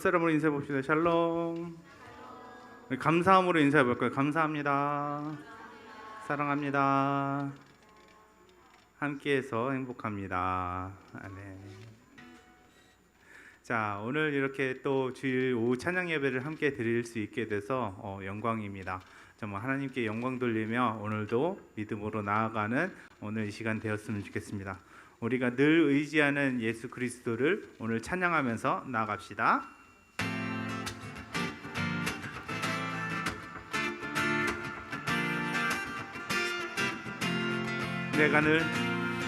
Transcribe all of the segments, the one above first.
사람으로 인사해 봅시다. 샬롬. 감사함으로 인사해 볼까요? 감사합니다. 사랑합니다. 함께해서 행복합니다. 네. 자, 오늘 이렇게 또 주일 오후 찬양 예배를 함께 드릴 수 있게 돼서 영광입니다. 정말 하나님께 영광 돌리며 오늘도 믿음으로 나아가는 오늘 이 시간 되었으면 좋겠습니다. 우리가 늘 의지하는 예수 그리스도를 오늘 찬양하면서 나아갑시다.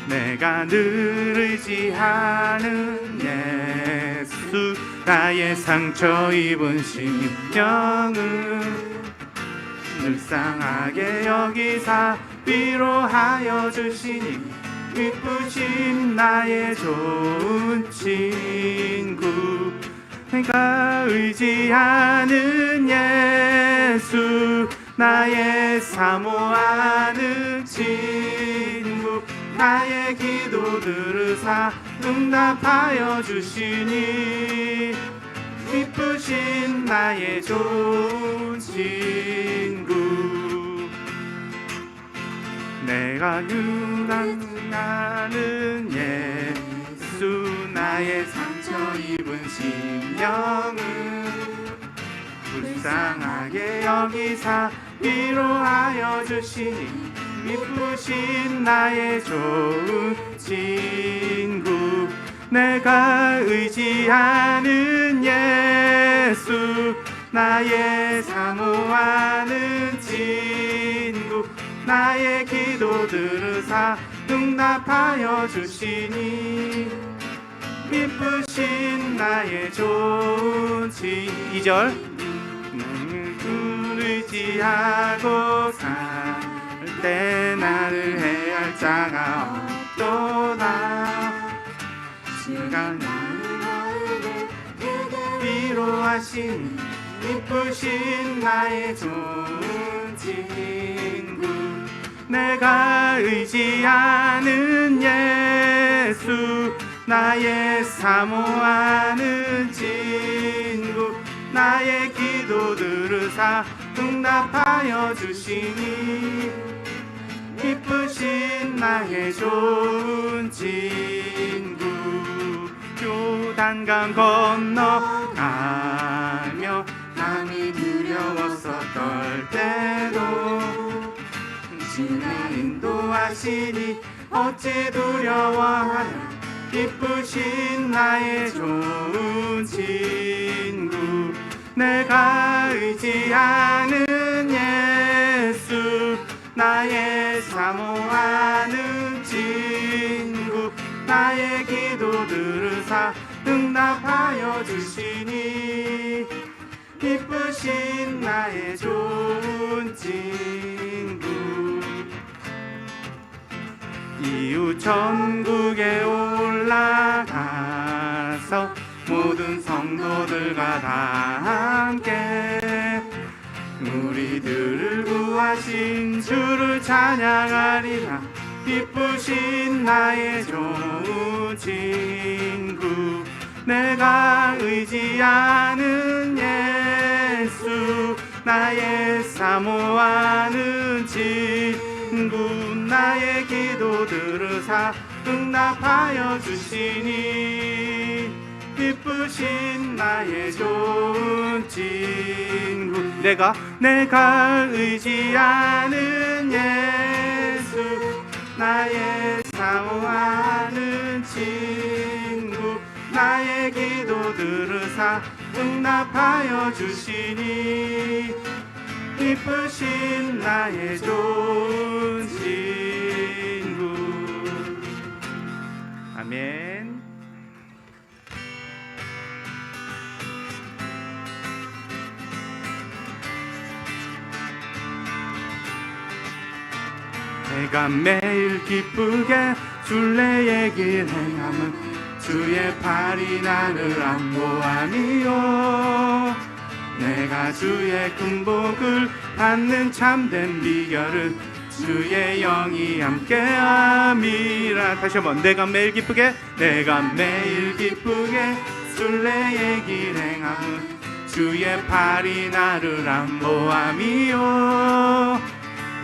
내가 늘 의지하는 예수, 나의 상처 입은 심령을 불쌍하게 여기사 위로하여 주시니 기쁘신 나의 좋은 친구. 내가 의지하는 예수, 나의 사모하는 친구. 나의 기도 들으사 응답하여 주시니 기쁘신 나의 좋은 친구. 내가 유랑하는 예수, 나의 상처 입은 심령을 불쌍하게 여기사 위로하여 주시니 기쁘신 나의 좋은 친구. 내가 의지하는 예수, 나의 사모하는 친구. 나의 기도 들으사 응답하여 주시니 기쁘신 나의 좋은 친구. 2절. 의지하고 살 때 나를 해할 자가 없도다. 시간 위로하신 기쁘신 나의 좋은 친구. 내가 의지하는 예수, 나의 사모하는 친구. 나의 기도 들으사 응답하여 주시니 기쁘신 나의 좋은 친구. 요단강 건너가며 남이 두려웠었던 때도 주가 인도하시니 어찌 두려워하여 기쁘신 나의 좋은 친구. 내가 의지하는 예수, 나의 사모하는 친구. 나의 기도 들으사 응답하여 주시니 기쁘신 나의 좋은 친구. 이후 천국에 올라가서 모든 성도들과 다 함께 우리들을 구하신 주를 찬양하리라. 기쁘신 나의 좋은 친구. 내가 의지하는 예수, 나의 사모하는 친구. 나의 기도 들으사 응답하여 주시니 기쁘신 나의 좋은 친구. 내가 의지하는 예수, 나의 사모하는 친구. 나의 기도 들으사 응답하여 주시니 기쁘신 나의 좋은 친구. 아멘. 내가 매일 기쁘게 순례의 길 행함은 주의 팔이 나를 안보함이요. 내가 주의 큰 복을 받는 참된 비결은 주의 영이 함께함이라. 다시 한번. 내가 매일 기쁘게 순례의 길 행함은 주의 팔이 나를 안보함이요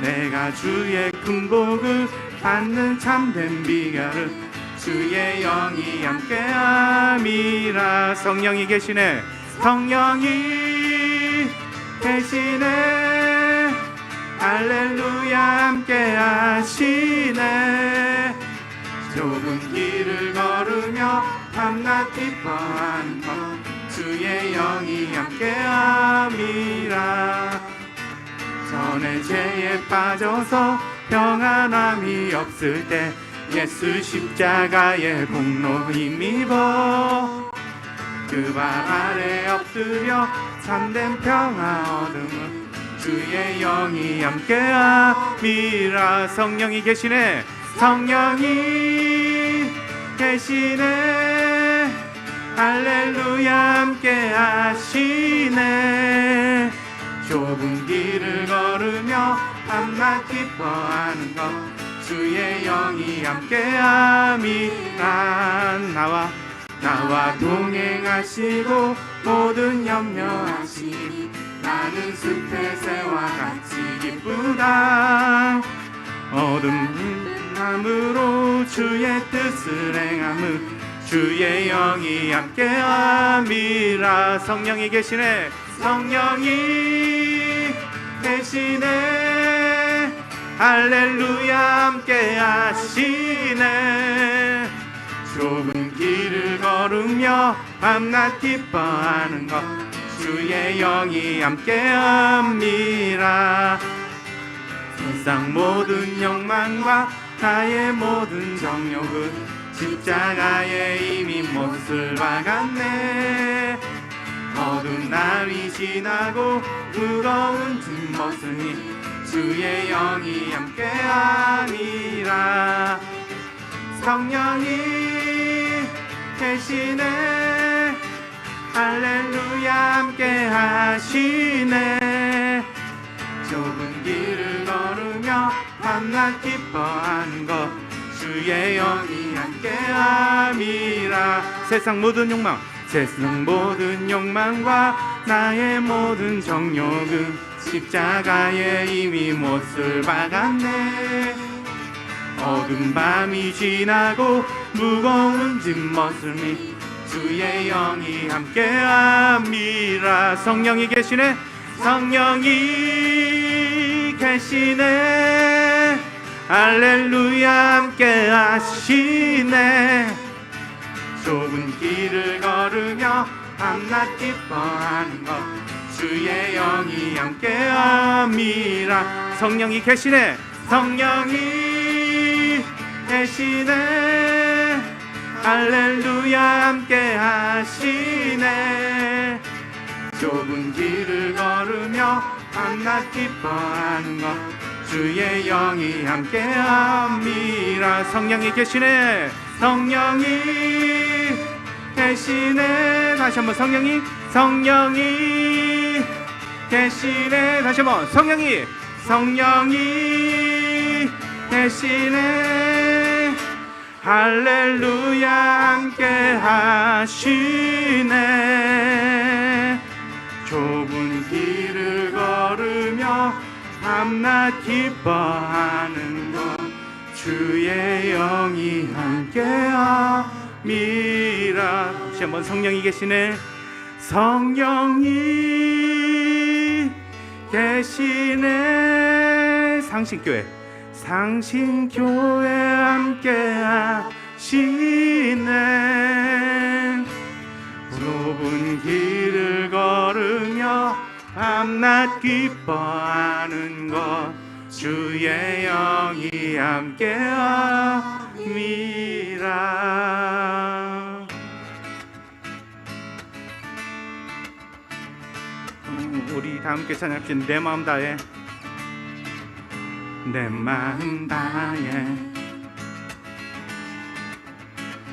내가 주의 큰 복을 받는 참된 비결을 주의 영이 함께함이라. 성령이 계시네. 성령이 계시네. 할렐루야 함께하시네. 좁은 길을 걸으며 밤낮 기뻐하는 것 주의 영이 함께함이라. 전에 죄에 빠져서 평안함이 없을 때 예수 십자가의 공로 힘입어 그 발 아래 엎드려 참된 평화 얻음을 주의 영이 함께함이라. 성령이 계시네. 성령이 계시네. 할렐루야 함께하시네. 좁은 길을 걸으며 밤낮 기뻐하는 것 주의 영이 함께함이라. 나와 동행하시고 모든 염려하시니 나는 숲의 새와 같이 기쁘다. 어둠 함으로 주의 뜻을 행함은 주의 영이 함께함이라. 성령이 계시네. 성령이 계시네. 할렐루야 함께하시네. 좁은 길을 걸으며 밤낮 기뻐하는 것 주의 영이 함께함이라. 세상 모든 욕망과 나의 모든 정욕은 십자가에 이미 못을 박았네. 어두운 날이 지나고 무거운 짐 벗으니 주의 영이 함께함이라. 성령이 계시네. 할렐루야 함께하시네. 좁은 길을 걸으며 밤낮 기뻐하는 것 주의 영이 함께함이라. 세상 모든 욕망과 나의 모든 정욕은 십자가에 이미 못을 박았네. 어두운 밤이 지나고 무거운 짐 벗으니 주의 영이 함께함이라. 성령이 계시네. 성령이 계시네. 할렐루야 함께하시네. 좁은 길을 걸으며 밤낮 기뻐하는 것 주의 영이 함께함이라. 성령이 계시네. 성령이 계시네. 할렐루야 함께하시네. 좁은 길을 걸으며 밤낮 기뻐하는 것 주의 영이 함께함이라. 성령이 계시네. 성령이 계시네. 다시 한번 성령이 계시네. 다시 한번 성령이 계시네. 할렐루야 함께하시네. 좁은 길을 걸으며 밤낮 기뻐하는 것 주의 영이 함께함이라. 다시 한번 성령이 계시네. 성령이 계시네. 상신교회 함께하시네. 좁은 길을 걸으며 밤낮 기뻐하는 것 주의 영이 함께함이라. 우리 다 함께 찬양합시다. 내 마음 다해. 내 마음 다해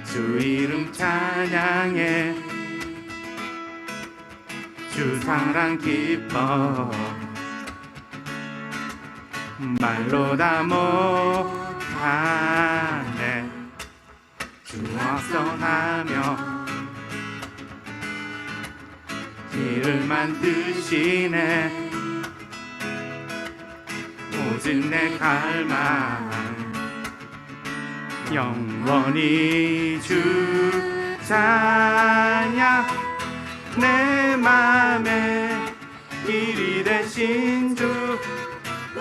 주 이름 찬양해. 주 사랑 기뻐 말로 다 못하네. 주 앞서나며 이를 만드시네. 오직 내 갈망 영원히 주 찬양. 내 맘에 길이 되신 주,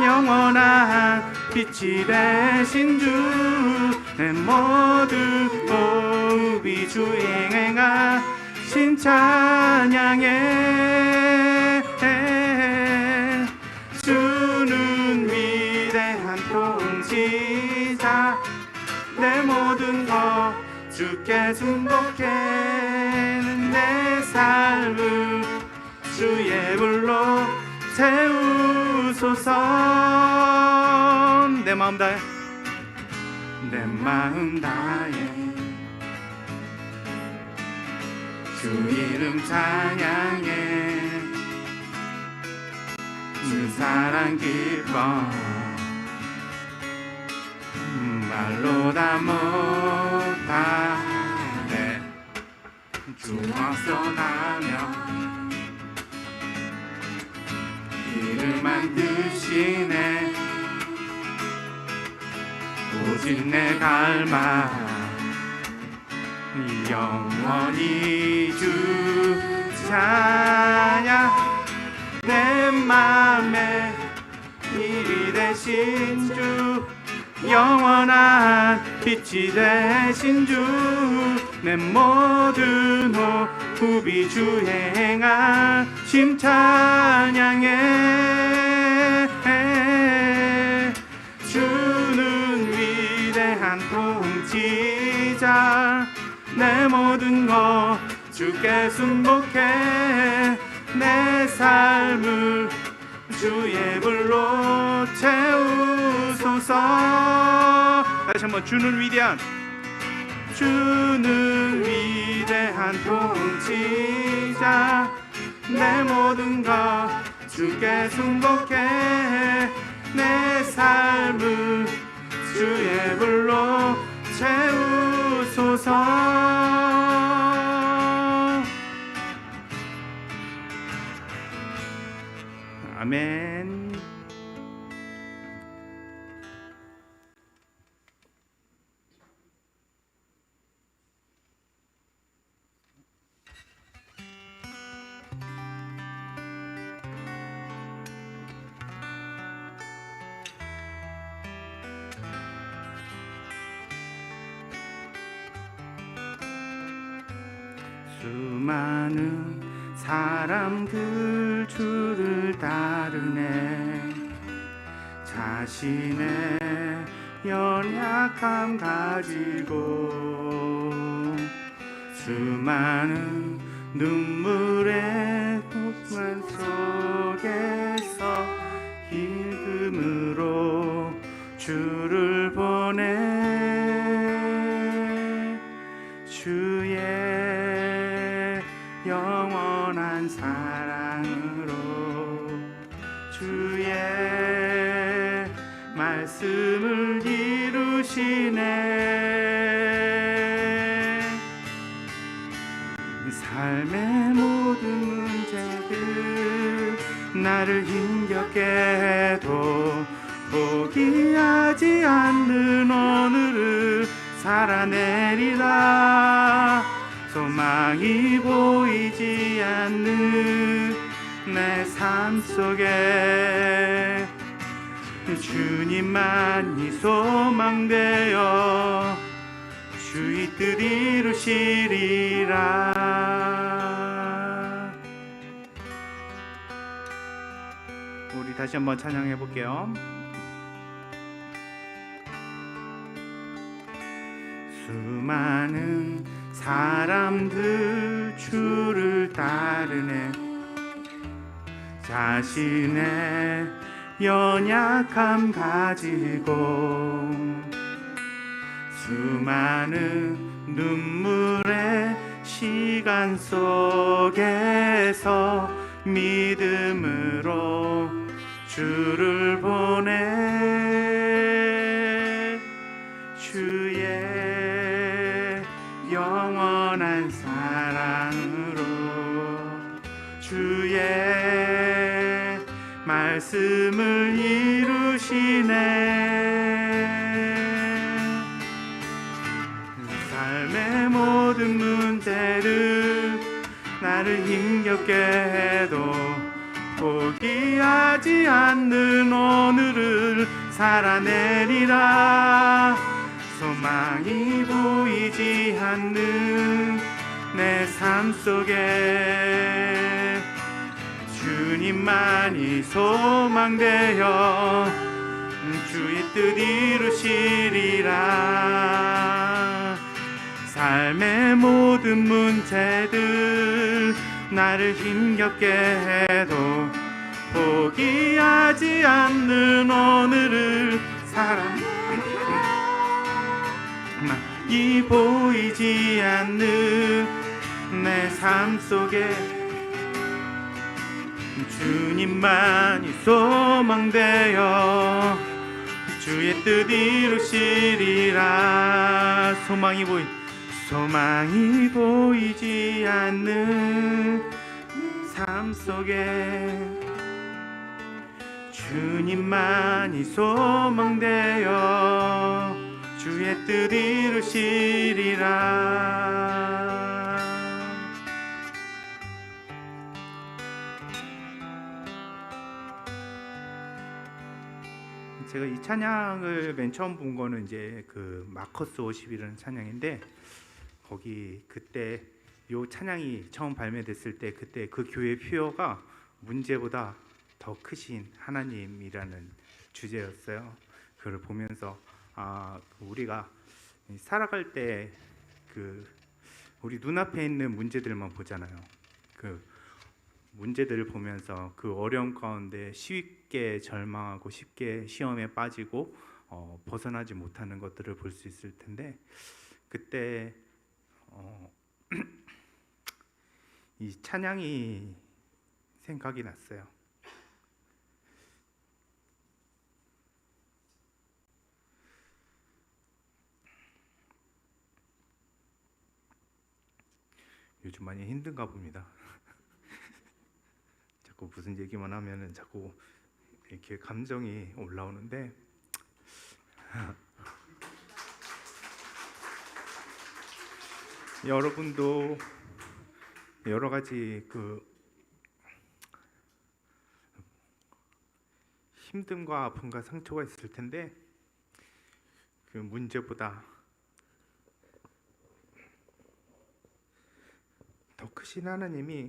영원한 빛이 되신 주, 내 모든 호흡이 주의 행하신 찬양해. 주는 위대한 통치자, 내 모든 것 주께 순복해. 내 삶을 주의 불로 채우소서. 내 마음 다해, 내 마음 다해 주 이름 찬양해. 주 사랑 기뻐 말로 다 못하네. 주 확선하며 이를 만드시네. 오직 내 갈망 영원히 주 찬양. 내 맘에 일이 되신 주, 영원한 빛이 되신 주, 내 모든 호흡이 주의 행하심 찬양해. 주는 위대한 통치자, 내 모든 것 주께 순복해. 내 삶을 주의 불로 채우소서. 다시 한번. 주는 위대한 통치자, 내 모든 것 주께 순복해. 내 삶을 주의 불로 채우소서. 아멘. 수많은 사람들 주를 따르네. 자신의 연약함 가지고 수많은 눈물의 폭풍 속에서 힘으로 주를 보내. 주의 영원한 사랑으로 주의 말씀을 이루시네. 삶의 모든 문제들 나를 힘겹게 해도 포기하지 않는 오늘을 살아내리라. 소망이 보이지 않는 내 삶 속에 주님만이 소망되어 주의 뜻 이루시리라. 우리 다시 한번 찬양해 볼게요. 수많은 사람들 주를 따르네. 자신의 연약함 가지고 수많은 눈물의 시간 속에서 믿음으로 주를 보내. 주의 영원한 사랑으로 주의 말씀을 이루시네. 삶의 모든 문제를 나를 힘겹게 해도 포기하지 않는 오늘을 살아내리라. 소망이 보이지 않는 내 삶 속에 주님만이 소망되어 주의 뜻 이루시리라. 삶의 모든 문제들 나를 힘겹게 해도 포기하지 않는 오늘을 이 보이지 않는 내 삶 속에 주님만이 소망되어 주의 뜻 이루시리라. 소망이 보이지 않는 삶 속에 주님만이 소망되어 주의 뜻 이루시리라. 제가 이 찬양을 맨 처음 본 거는 이제 그 마커스 50이라는 찬양인데, 거기 그때 요 찬양이 처음 발매됐을 때 그때 그 교회 표어가 문제보다 더 크신 하나님이라는 주제였어요. 그걸 보면서 우리가 살아갈 때 그 우리 눈앞에 있는 문제들만 보잖아요. 그 문제들을 보면서 그 어려움 가운데 쉽게 절망하고 쉽게 시험에 빠지고 벗어나지 못하는 것들을 볼 수 있을 텐데, 그때 이 찬양이 생각이 났어요. 요즘 많이 힘든가 봅니다. 자꾸 무슨 얘기만 하면은 자꾸 이렇게 감정이 올라오는데, 여러분도 여러 가지 그 힘듦과 아픔과 상처가 있을 텐데, 그 문제보다 더 크신 하나님이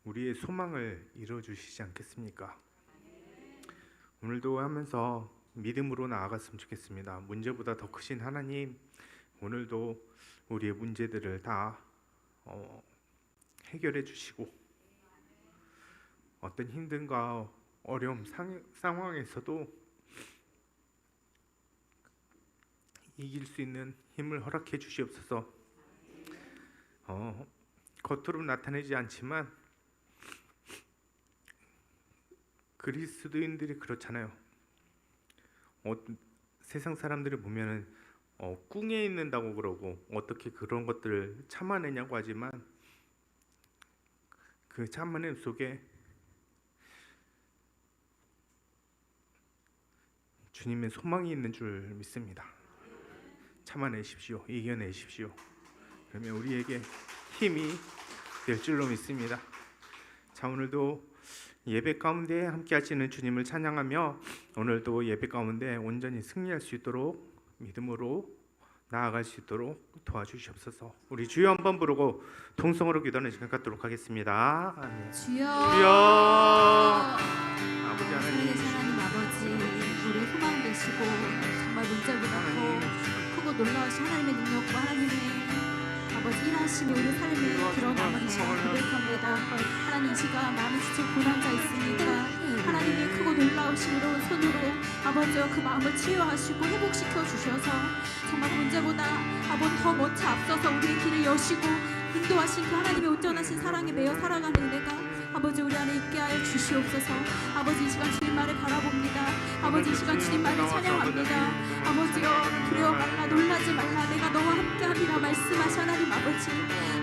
우리의 소망을 이루어주시지 않겠습니까? 오늘도 하면서 믿음으로 나아갔으면 좋겠습니다. 문제보다 더 크신 하나님, 오늘도 우리의 문제들을 다 해결해 주시고, 어떤 힘듦과 어려움 상황에서도 이길 수 있는 힘을 허락해 주시옵소서. 겉으로 나타내지 않지만 그리스도인들이 그렇잖아요. 세상 사람들을 보면은 꿍에 있는다고 그러고 어떻게 그런 것들을 참아내냐고 하지만, 그 참아냄 속에 주님의 소망이 있는 줄 믿습니다. 참아내십시오. 이겨내십시오. 그러면 우리에게 힘이 될 줄로 믿습니다. 자, 오늘도 예배 가운데 함께 하시는 주님을 찬양하며 오늘도 예배 가운데 온전히 승리할 수 있도록 믿음으로 나아갈 수 있도록 도와주시옵소서. 우리 주여 한번 부르고 통성으로 기도하는 시간 갖도록 하겠습니다. 아멘. 주여, 아버지 하나님, 하나님 아버지, 우리의 소망 되시고 정말 문제보다 더 크고 놀라우신 하나님의 능력과 하나님의 아버지 일하심이 우리 삶에 드러나는 시간 고백합니다. 하나님, 이 시간 마음이 지친 고난자 있습니까? 하나님의 크고 놀라우심으로 손으로 아버지와 그 마음을 치유하시고 회복시켜 주셔서 정말 문제보다 아버지 더 먼저 앞서서 우리의 길을 여시고 인도하신 그 하나님의 온전하신 사랑에 매여 살아가는 은혜가 아버지 우리 안에 있게 하여 주시옵소서. 아버지 이 시간 주님만을 바라봅니다. 아버지 이 시간 주님만을 찬양합니다. 아버지여 두려워 말라 놀라지 말라 내가 너와 함께함이라 말씀하시 하나님 아버지.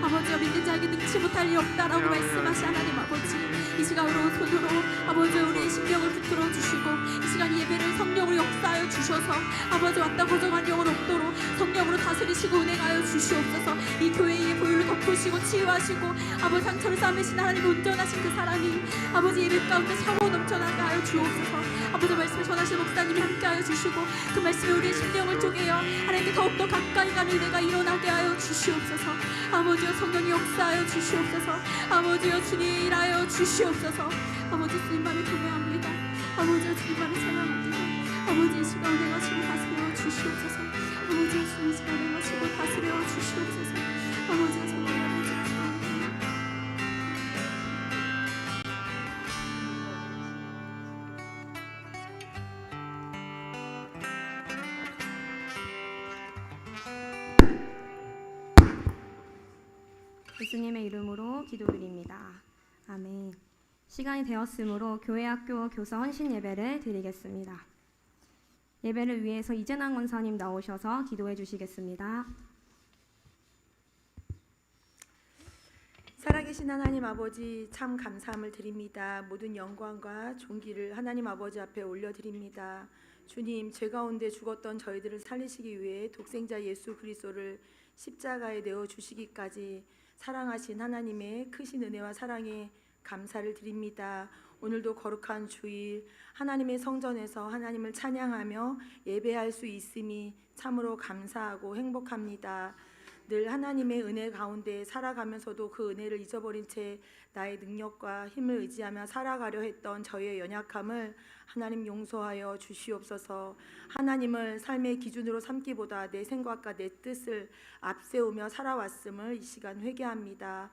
아버지여 믿는 자에게 능치 못할 일 없다라고 말씀하시 하나님 아버지. 이 시간으로 손으로 아버지 우리의 심령을 붙들어 주시고 이 시간 예배를 성령으로 역사하여 주셔서 아버지 왔다 거정한 영혼 없도록 성령으로 다스리시고 은행하여 주시옵소서. 이 교회의 보혈로 덮으시고 치유하시고 아버지 상처를 싸매신 하나님 온전하신 그 사랑이 아버지 예배 가운데 차고 넘쳐나게 하여 주옵소서. 아버지 말씀을 전하신 목사님이 함께하여 주시고 그 말씀에 우리의 심령을 쪼개어 하나님께 더욱더 가까이 가는 은혜가 일어나게 하여 주시옵소서. 아버지여 성령이 역사하여 주시옵소서. 아버지여 주님 일하여 주시옵소서. 아버지 주님만을 경외합니다. 아버지여 주님만을 찬양합니다. 아버지 이 시간 은혜하시고 다스려 주시옵소서. 아버지 주님 이 시간 은혜하시고 다스려 주시옵소서. 아버지여 정말 아버지 예수님의 이름으로 기도드립니다. 아멘. 시간이 되었으므로 교회학교 교사 헌신 예배를 드리겠습니다. 예배를 위해서 이재남 권사님 나오셔서 기도해 주시겠습니다. 살아계신 하나님 아버지 참 감사함을 드립니다. 모든 영광과 존귀를 하나님 아버지 앞에 올려드립니다. 주님, 죄 가운데 죽었던 저희들을 살리시기 위해 독생자 예수 그리스도를 십자가에 내어주시기까지 사랑하신 하나님의 크신 은혜와 사랑에 감사를 드립니다. 오늘도 거룩한 주일 하나님의 성전에서 하나님을 찬양하며 예배할 수 있음이 참으로 감사하고 행복합니다. 늘 하나님의 은혜 가운데 살아가면서도 그 은혜를 잊어버린 채 나의 능력과 힘을 의지하며 살아가려 했던 저의 연약함을 하나님 용서하여 주시옵소서. 하나님을 삶의 기준으로 삼기보다 내 생각과 내 뜻을 앞세우며 살아왔음을 이 시간 회개합니다.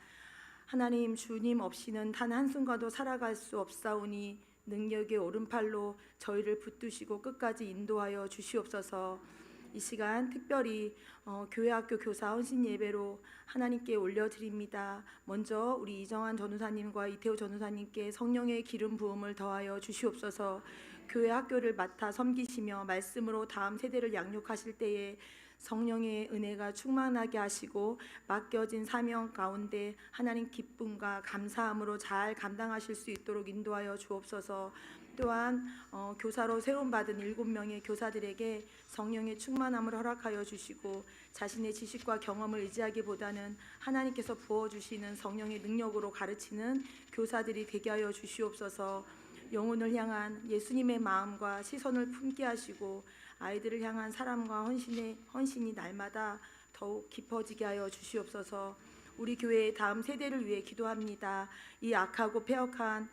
하나님, 주님 없이는 단 한순간도 살아갈 수 없사오니 능력의 오른팔로 저희를 붙드시고 끝까지 인도하여 주시옵소서. 이 시간 특별히 교회학교 교사 헌신 예배로 하나님께 올려드립니다. 먼저 우리 이정환 전우사님과 이태호 전우사님께 성령의 기름 부음을 더하여 주시옵소서. 교회 학교를 맡아 섬기시며 말씀으로 다음 세대를 양육하실 때에 성령의 은혜가 충만하게 하시고 맡겨진 사명 가운데 하나님 기쁨과 감사함으로 잘 감당하실 수 있도록 인도하여 주옵소서. 또한 교사로 세움받은 7명의 교사들에게 성령의 충만함을 허락하여 주시고 자신의 지식과 경험을 의지하기보다는 하나님께서 부어주시는 성령의 능력으로 가르치는 교사들이 되게 하여 주시옵소서. 영혼을 향한 예수님의 마음과 시선을 품게 하시고 아이들을 향한 사랑과 헌신이 날마다 더욱 깊어지게 하여 주시옵소서. 우리 교회의 다음 세대를 위해 기도합니다. 이 악하고 폐역한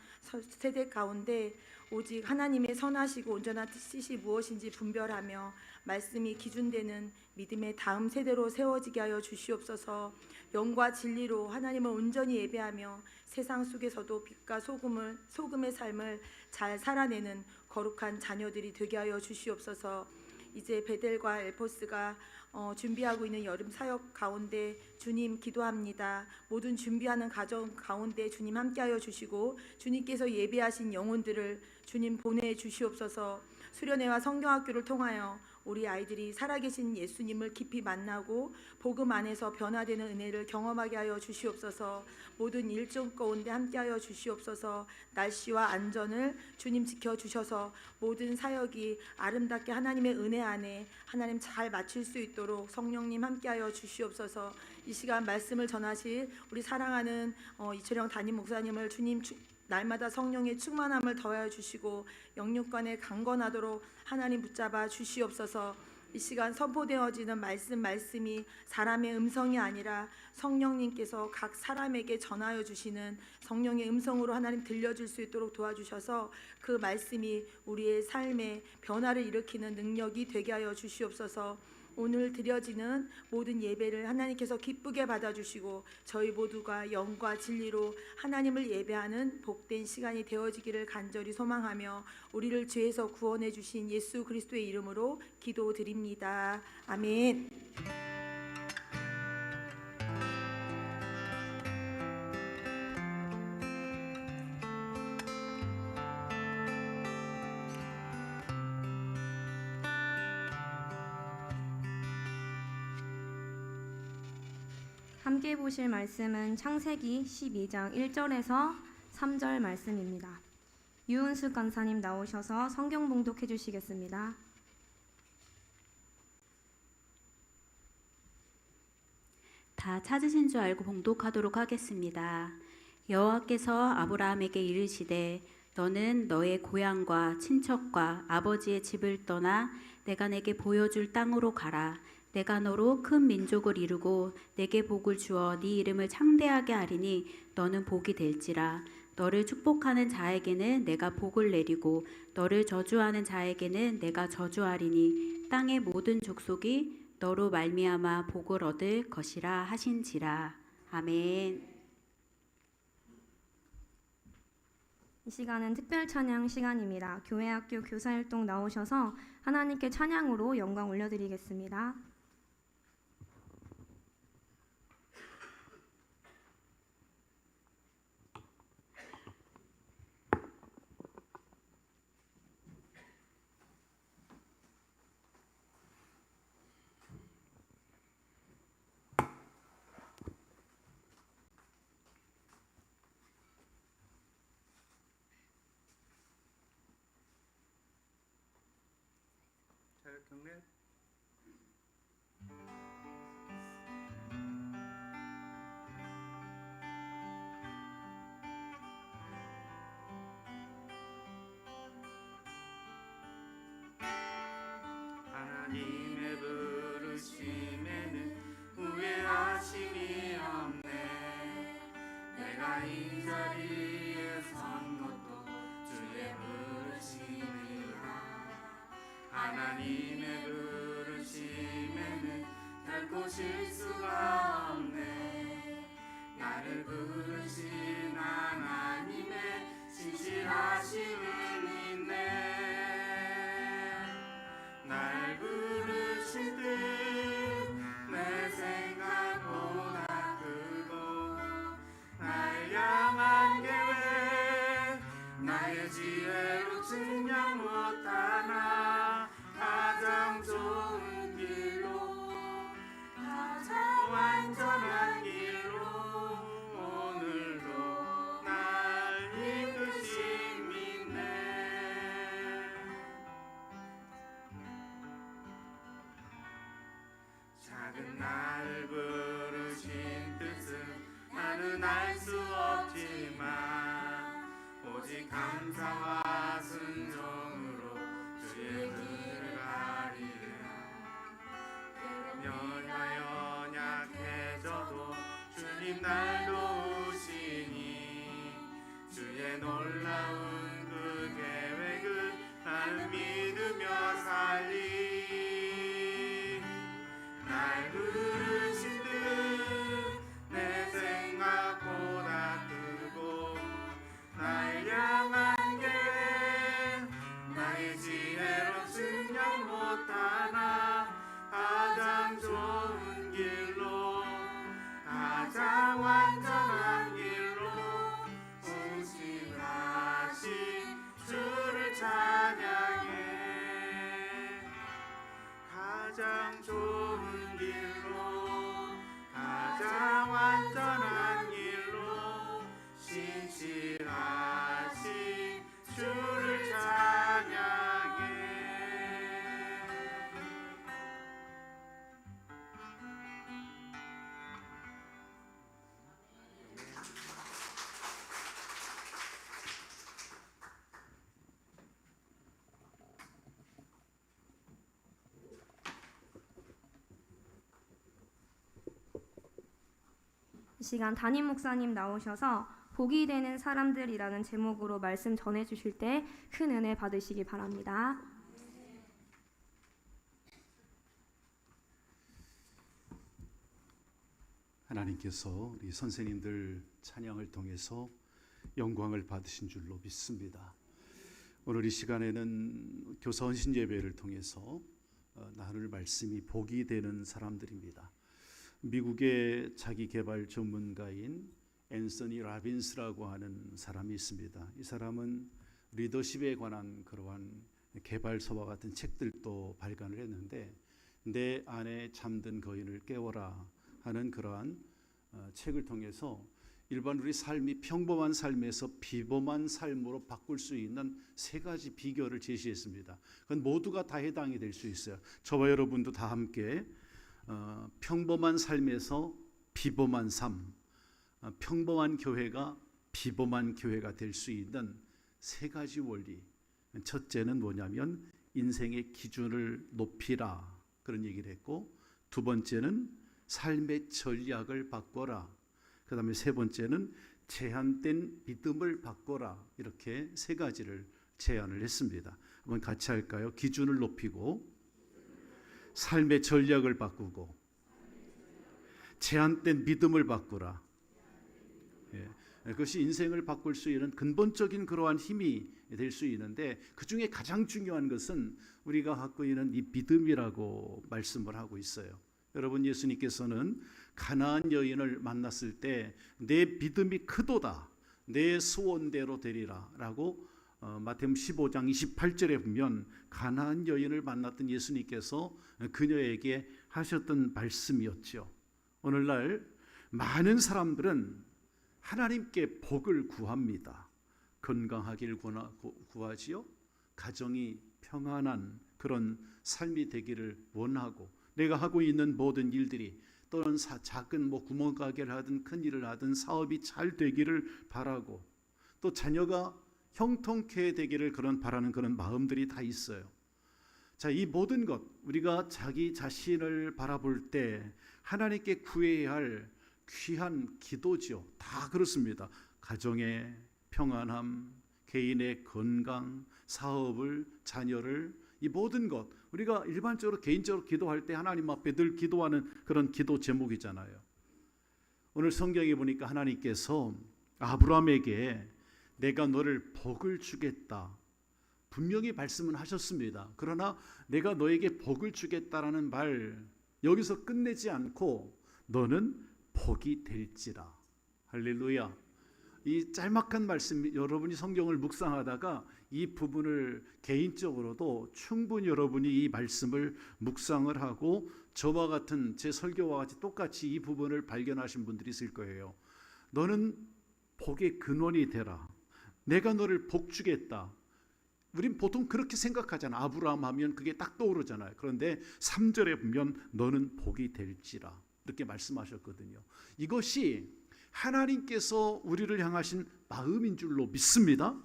세대 가운데 오직 하나님의 선하시고 온전한 뜻이 무엇인지 분별하며 말씀이 기준되는 믿음의 다음 세대로 세워지게 하여 주시옵소서. 영과 진리로 하나님을 온전히 예배하며 세상 속에서도 빛과 소금의 삶을 잘 살아내는 거룩한 자녀들이 되게 하여 주시옵소서. 이제 베델과 엘포스가 준비하고 있는 여름 사역 가운데 주님 기도합니다. 모든 준비하는 가정 가운데 주님 함께하여 주시고 주님께서 예배하신 영혼들을 주님 보내주시옵소서. 수련회와 성경학교를 통하여 우리 아이들이 살아계신 예수님을 깊이 만나고 복음 안에서 변화되는 은혜를 경험하게 하여 주시옵소서. 모든 일정 가운데 함께하여 주시옵소서. 날씨와 안전을 주님 지켜주셔서 모든 사역이 아름답게 하나님의 은혜 안에 하나님 잘 마칠 수 있도록 성령님 함께하여 주시옵소서. 이 시간 말씀을 전하실 우리 사랑하는 이철영 담임 목사님을 주님 날마다 성령의 충만함을 더하여 주시고 영육간에 강건하도록 하나님 붙잡아 주시옵소서. 이 시간 선포되어지는 말씀이 사람의 음성이 아니라 성령님께서 각 사람에게 전하여 주시는 성령의 음성으로 하나님 들려줄 수 있도록 도와주셔서 그 말씀이 우리의 삶에 변화를 일으키는 능력이 되게 하여 주시옵소서. 오늘 드려지는 모든 예배를 하나님께서 기쁘게 받아주시고 저희 모두가 영과 진리로 하나님을 예배하는 복된 시간이 되어지기를 간절히 소망하며 우리를 죄에서 구원해 주신 예수 그리스도의 이름으로 기도드립니다. 아멘. 함께 보실 말씀은 창세기 12장 1절에서 3절 말씀입니다. 유은숙 간사님 나오셔서 성경 봉독해 주시겠습니다. 다 찾으신 줄 알고 봉독하도록 하겠습니다. 여호와께서 아브라함에게 이르시되 너는 너의 고향과 친척과 아버지의 집을 떠나 내가 내게 보여줄 땅으로 가라. 내가 너로 큰 민족을 이루고 내게 복을 주어 네 이름을 창대하게 하리니 너는 복이 될지라. 너를 축복하는 자에게는 내가 복을 내리고 너를 저주하는 자에게는 내가 저주하리니 땅의 모든 족속이 너로 말미암아 복을 얻을 것이라 하신지라. 아멘. 이 시간은 특별 찬양 시간입니다. 교회학교 교사활동 나오셔서 하나님께 찬양으로 영광 올려드리겠습니다. 잘 경례. 하나님의 부르심에는 후회하심이 없네. 내가 이 자리에 선 것도 주의 부르심이라. 하나님의 부르심에는 결코 실수가 없네. 나를 부르신 하나님의 신실하심을 믿네. 날 부르신 뜻내 생각보다 크고 날 향한 계획 나의 지혜로 증명 못하나 가장 좋은 길로 가장 완전한 길로 오늘도 날 이끄신 믿네. 작은 나를 부르신 뜻은 나는 알 수 없지만 오직 감사와 순종으로 주의 뜻을 가리라. 연하여 약해져도 주님 날 도우시니 주의 놀라운 그 계획을 나는 믿으며 살리. 날 부르신 뜻 내 생각보다 크고 날 향한 계획 나의 지혜로 증명 못하나 가장 좋은 길로 가장 완전한 길로 오신하신 주를 찬양해. 가장 좋은 길로 가장 완전한 길로 신실하신 주를 찬양해. 이 시간 담임 목사님 나오셔서 복이 되는 사람들이라는 제목으로 말씀 전해 주실 때 큰 은혜 받으시기 바랍니다. 하나님께서 우리 선생님들 찬양을 통해서 영광을 받으신 줄로 믿습니다. 오늘 이 시간에는 교사 헌신 예배를 통해서 나눌 말씀이 복이 되는 사람들입니다. 미국의 자기 개발 전문가인 앤서니 라빈스라고 하는 사람이 있습니다. 이 사람은 리더십에 관한 그러한 개발서와 같은 책들도 발간을 했는데 내 안에 잠든 거인을 깨워라 하는 그러한 책을 통해서 일반 우리 삶이 평범한 삶에서 비범한 삶으로 바꿀 수 있는 세 가지 비결을 제시했습니다. 그건 모두가 다 해당이 될 수 있어요. 저와 여러분도 다 함께 평범한 삶에서 비범한 삶, 평범한 교회가 비범한 교회가 될 수 있는 세 가지 원리. 첫째는 뭐냐면 인생의 기준을 높이라, 그런 얘기를 했고, 두 번째는 삶의 전략을 바꿔라, 그 다음에 세 번째는 제한된 믿음을 바꿔라, 이렇게 세 가지를 제안을 했습니다. 한번 같이 할까요? 기준을 높이고, 삶의 전략을 바꾸고, 제한된 믿음을 바꾸라. 그것이 인생을 바꿀 수 있는 근본적인 그러한 힘이 될 수 있는데, 그 중에 가장 중요한 것은 우리가 갖고 있는 이 믿음이라고 말씀을 하고 있어요. 여러분, 예수님께서는 가나안 여인을 만났을 때 내 믿음이 크도다, 내 소원대로 되리라 라고 마태복음 15장 28절에 보면 가나안 여인을 만났던 예수님께서 그녀에게 하셨던 말씀이었죠. 오늘날 많은 사람들은 하나님께 복을 구합니다. 건강하길 구하지요. 가정이 평안한 그런 삶이 되기를 원하고, 내가 하고 있는 모든 일들이, 또는 작은 구멍가게를 하든 큰 일을 하든 사업이 잘 되기를 바라고, 또 자녀가 형통케 되기를 바라는 그런 마음들이 다 있어요. 자, 이 모든 것, 우리가 자기 자신을 바라볼 때 하나님께 구해야 할 귀한 기도죠. 다 그렇습니다. 가정의 평안함, 개인의 건강, 사업을, 자녀를, 이 모든 것, 우리가 일반적으로 개인적으로 기도할 때 하나님 앞에 늘 기도하는 그런 기도 제목이잖아요. 오늘 성경에 보니까 하나님께서 아브라함에게 내가 너를 복을 주겠다, 분명히 말씀은 하셨습니다. 그러나 내가 너에게 복을 주겠다라는 말 여기서 끝내지 않고 너는 복이 될지라. 할렐루야. 이 짤막한 말씀, 여러분이 성경을 묵상하다가 이 부분을 개인적으로도 충분히 여러분이 이 말씀을 묵상을 하고 저와 같은 제 설교와 같이 똑같이 이 부분을 발견하신 분들이 있을 거예요. 너는 복의 근원이 되라. 내가 너를 복 주겠다. 우린 보통 그렇게 생각하잖아. 아브라함 하면 그게 딱 떠오르잖아요. 그런데 3절에 보면 너는 복이 될지라, 이렇게 말씀하셨거든요. 이것이 하나님께서 우리를 향하신 마음인 줄로 믿습니다.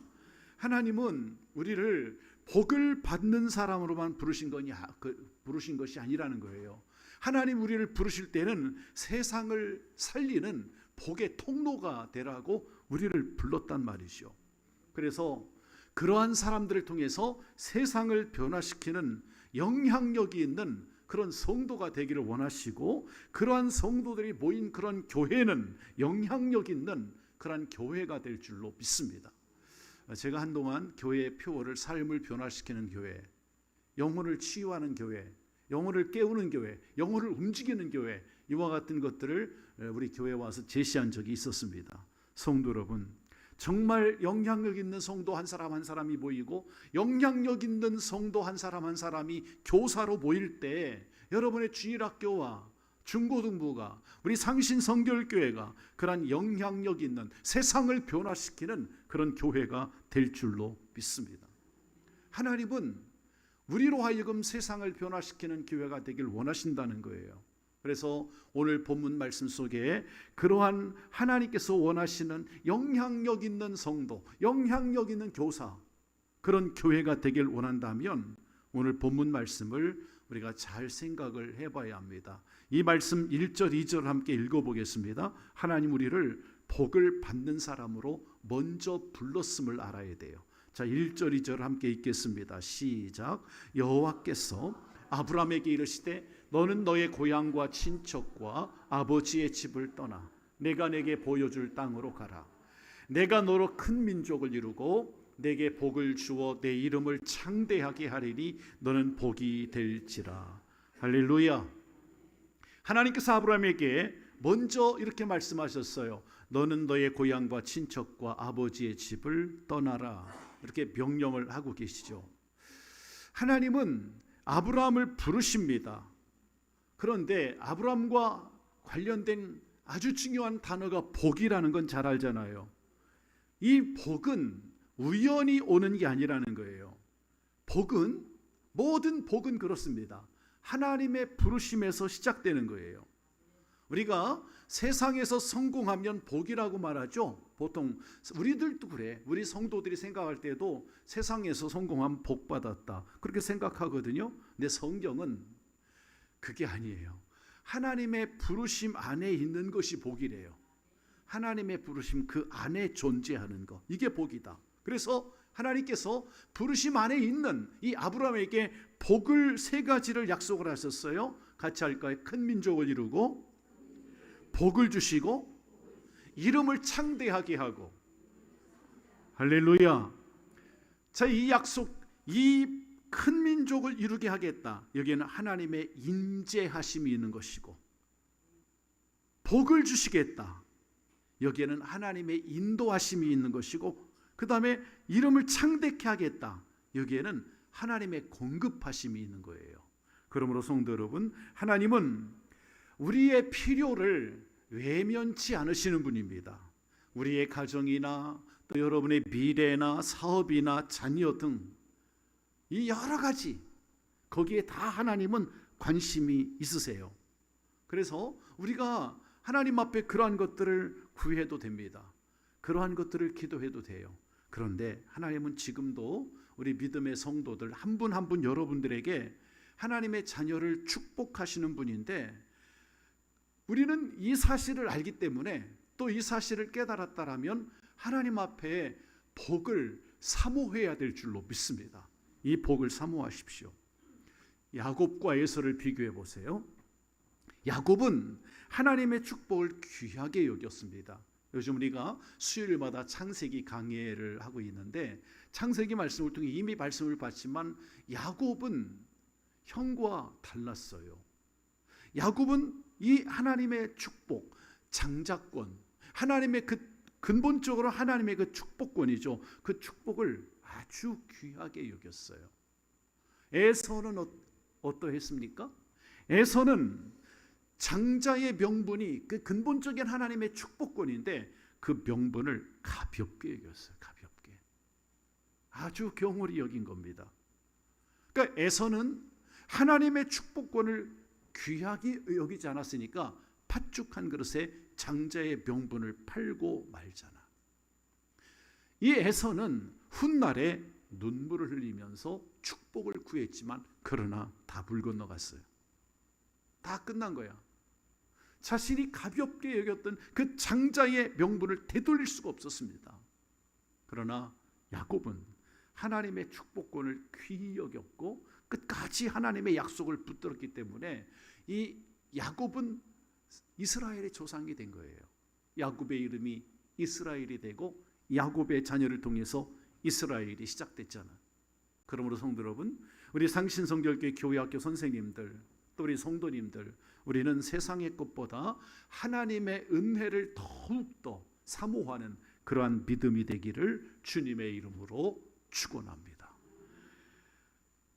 하나님은 우리를 복을 받는 사람으로만 부르신 것이 아니라는 거예요. 하나님 우리를 부르실 때는 세상을 살리는 복의 통로가 되라고 우리를 불렀단 말이죠. 그래서 그러한 사람들을 통해서 세상을 변화시키는 영향력이 있는 그런 성도가 되기를 원하시고, 그러한 성도들이 모인 그런 교회는 영향력 있는 그런 교회가 될 줄로 믿습니다. 제가 한동안 교회의 표어를 삶을 변화시키는 교회, 영혼을 치유하는 교회, 영혼을 깨우는 교회, 영혼을 움직이는 교회, 이와 같은 것들을 우리 교회에 와서 제시한 적이 있었습니다. 성도 여러분, 정말 영향력 있는 성도 한 사람 한 사람이 모이고 영향력 있는 성도 한 사람이 교사로 모일 때 여러분의 주일학교와 중고등부가, 우리 상신성결교회가 그런 영향력 있는 세상을 변화시키는 그런 교회가 될 줄로 믿습니다. 하나님은 우리로 하여금 세상을 변화시키는 교회가 되길 원하신다는 거예요. 그래서 오늘 본문 말씀 속에 그러한 하나님께서 원하시는 영향력 있는 성도, 영향력 있는 교사, 그런 교회가 되길 원한다면 오늘 본문 말씀을 우리가 잘 생각을 해봐야 합니다. 이 말씀 1절 2절 함께 읽어보겠습니다. 하나님 우리를 복을 받는 사람으로 먼저 불렀음을 알아야 돼요. 자, 1절 2절 함께 읽겠습니다. 시작. 여호와께서 아브라함에게 이르시되 너는 너의 고향과 친척과 아버지의 집을 떠나 내가 내게 보여줄 땅으로 가라. 내가 너로 큰 민족을 이루고 내게 복을 주어 내 이름을 창대하게 하리니 너는 복이 될지라. 할렐루야. 하나님께서 아브라함에게 먼저 이렇게 말씀하셨어요. 너는 너의 고향과 친척과 아버지의 집을 떠나라. 이렇게 명령을 하고 계시죠. 하나님은 아브라함을 부르십니다. 그런데 아브라함과 관련된 아주 중요한 단어가 복이라는 건 잘 알잖아요. 이 복은 우연히 오는 게 아니라는 거예요. 복은, 모든 복은 그렇습니다. 하나님의 부르심에서 시작되는 거예요. 우리가 세상에서 성공하면 복이라고 말하죠. 보통 우리들도 그래. 우리 성도들이 생각할 때도 세상에서 성공하면 복 받았다, 그렇게 생각하거든요. 근데 성경은 그게 아니에요. 하나님의 부르심 안에 있는 것이 복이래요. 하나님의 부르심 그 안에 존재하는 것, 이게 복이다. 그래서 하나님께서 부르심 안에 있는 이 아브라함에게 복을 세 가지를 약속을 하셨어요. 같이 할까요? 큰 민족을 이루고, 복을 주시고, 이름을 창대하게 하고. 할렐루야. 자, 이 약속, 이 큰 민족을 이루게 하겠다. 여기에는 하나님의 임재하심이 있는 것이고, 복을 주시겠다. 여기에는 하나님의 인도하심이 있는 것이고, 그 다음에 이름을 창대케 하겠다. 여기에는 하나님의 공급하심이 있는 거예요. 그러므로 성도 여러분, 하나님은 우리의 필요를 외면치 않으시는 분입니다. 우리의 가정이나 또 여러분의 미래나 사업이나 자녀 등 이 여러 가지, 거기에 다 하나님은 관심이 있으세요. 그래서 우리가 하나님 앞에 그러한 것들을 구해도 됩니다. 그러한 것들을 기도해도 돼요. 그런데 하나님은 지금도 우리 믿음의 성도들 한 분 한 분 여러분들에게 하나님의 자녀를 축복하시는 분인데, 우리는 이 사실을 알기 때문에, 또 이 사실을 깨달았다라면 하나님 앞에 복을 사모해야 될 줄로 믿습니다. 이 복을 사모하십시오. 야곱과 에서를 비교해 보세요. 야곱은 하나님의 축복을 귀하게 여겼습니다. 요즘 우리가 수요일마다 창세기 강해를 하고 있는데, 창세기 말씀을 통해 이미 말씀을 받지만 야곱은 형과 달랐어요. 야곱은 이 하나님의 축복, 장자권, 하나님의 그 근본적으로 하나님의 그 축복권이죠. 그 축복을 아주 귀하게 여겼어요. 에서는 어떠했습니까? 에서는 장자의 명분이 그 근본적인 하나님의 축복권인데, 그 명분을 가볍게 여겼어요. 가볍게. 아주 경홀히 여긴 겁니다. 그러니까 에서는 하나님의 축복권을 귀하게 여기지 않았으니까 팥죽 한 그릇에 장자의 명분을 팔고 말잖아. 이 에서는 훗날에 눈물을 흘리면서 축복을 구했지만, 그러나 다 물 건너갔어요. 다 끝난 거야. 자신이 가볍게 여겼던 그 장자의 명분을 되돌릴 수가 없었습니다. 그러나 야곱은 하나님의 축복권을 귀히 여겼고 끝까지 하나님의 약속을 붙들었기 때문에 이 야곱은 이스라엘의 조상이 된 거예요. 야곱의 이름이 이스라엘이 되고 야곱의 자녀를 통해서 이스라엘이 시작됐잖아. 그러므로 성도 여러분, 우리 상신성결교회 교회학교 선생님들, 또 우리 성도님들, 우리는 세상의 것보다 하나님의 은혜를 더욱더 사모하는 그러한 믿음이 되기를 주님의 이름으로 축원합니다.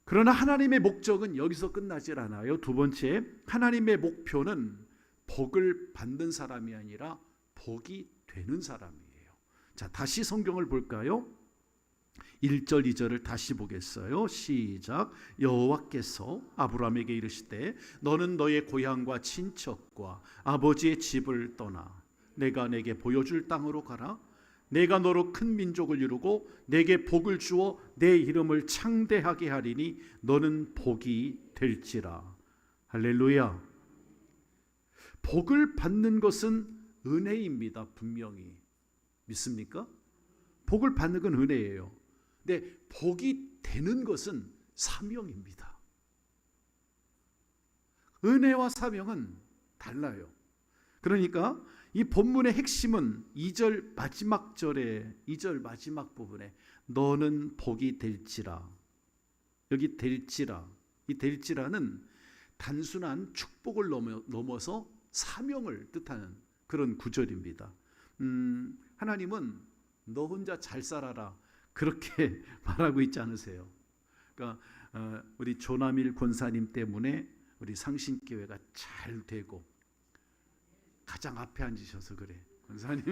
그러나 하나님의 목적은 여기서 끝나질 않아요. 두 번째, 하나님의 목표는 복을 받는 사람이 아니라 복이 되는 사람이에요. 자, 다시 성경을 볼까요? 1절 2절을 다시 보겠어요. 시작. 여호와께서 아브라함에게 이르시되 너는 너의 고향과 친척과 아버지의 집을 떠나 내가 내게 보여줄 땅으로 가라. 내가 너로 큰 민족을 이루고 내게 복을 주어 내 이름을 창대하게 하리니 너는 복이 될지라. 할렐루야. 복을 받는 것은 은혜입니다. 분명히. 믿습니까? 복을 받는 건 은혜예요. 근데 복이 되는 것은 사명입니다. 은혜와 사명은 달라요. 그러니까 이 본문의 핵심은 2절 마지막 절에, 2절 마지막 부분에 너는 복이 될지라. 여기 될지라, 이 될지라는 단순한 축복을 넘어서 사명을 뜻하는 그런 구절입니다. 하나님은 너 혼자 잘 살아라 그렇게 말하고 있지 않으세요. 그러니까 우리 조남일 권사님 때문에 우리 상신교회가 잘 되고, 가장 앞에 앉으셔서 그래. 권사님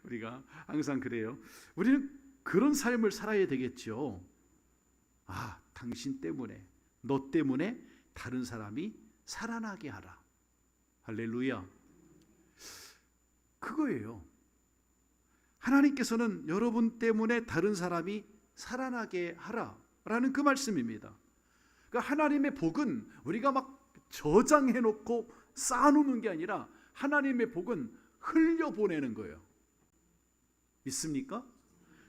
우리가 항상 그래요. 우리는 그런 삶을 살아야 되겠죠. 아, 당신 때문에, 너 때문에 다른 사람이 살아나게 하라. 할렐루야. 그거예요. 하나님께서는 여러분 때문에 다른 사람이 살아나게 하라라는 그 말씀입니다. 그러니까 하나님의 복은 우리가 막 저장해 놓고 쌓아놓는 게 아니라 하나님의 복은 흘려보내는 거예요. 믿습니까?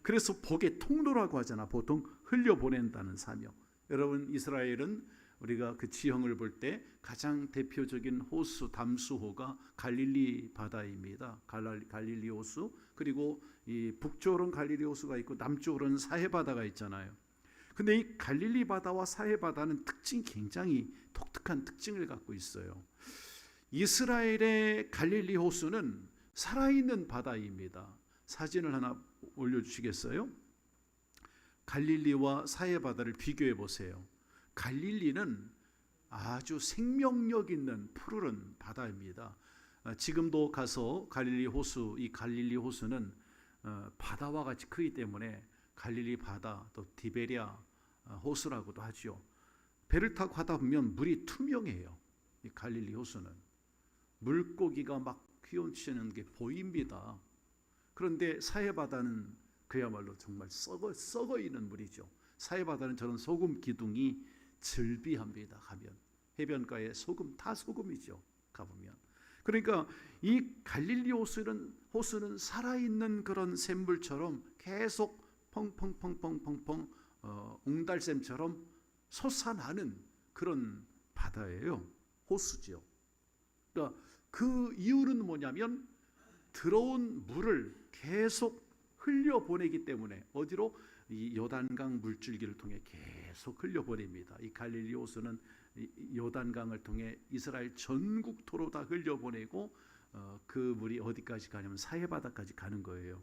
그래서 복의 통로라고 하잖아. 보통 흘려보낸다는 사명. 여러분, 이스라엘은 우리가 그 지형을 볼 때 가장 대표적인 호수, 담수호가 갈릴리 바다입니다. 갈릴리 호수. 그리고 이 북쪽으로는 갈릴리 호수가 있고 남쪽으로는 사해 바다가 있잖아요. 근데 이 갈릴리 바다와 사해 바다는 특징이 굉장히 독특한 특징을 갖고 있어요. 이스라엘의 갈릴리 호수는 살아있는 바다입니다. 사진을 하나 올려주시겠어요? 갈릴리와 사해 바다를 비교해 보세요. 갈릴리는 아주 생명력 있는 푸르른 바다입니다. 지금도 가서 갈릴리 호수, 이 갈릴리 호수는 바다와 같이 크기 때문에 갈릴리 바다, 또 디베리아 호수라고도 하죠. 배를 타고 가다 보면 물이 투명해요. 이 갈릴리 호수는 물고기가 막 휘엄치는 게 보입니다. 그런데 사해 바다는 그야말로 정말 썩어 있는 물이죠. 사해 바다는 저런 소금 기둥이 즐비합니다. 가면 해변가에 소금, 다 소금이죠. 가보면. 그러니까 이 갈릴리 호수는 살아있는 그런 샘물처럼 계속 펑펑펑펑펑펑 옹달샘처럼 솟아나는 그런 바다예요. 호수죠. 그러니까 그 이유는 뭐냐면 들어온 물을 계속 흘려보내기 때문에 어디로? 이 요단강 물줄기를 통해 계속 흘려보냅니다. 이 갈릴리 호수는 요단강을 통해 이스라엘 전국토로 다 흘려보내고 그 물이 어디까지 가냐면 사해바다까지 가는 거예요.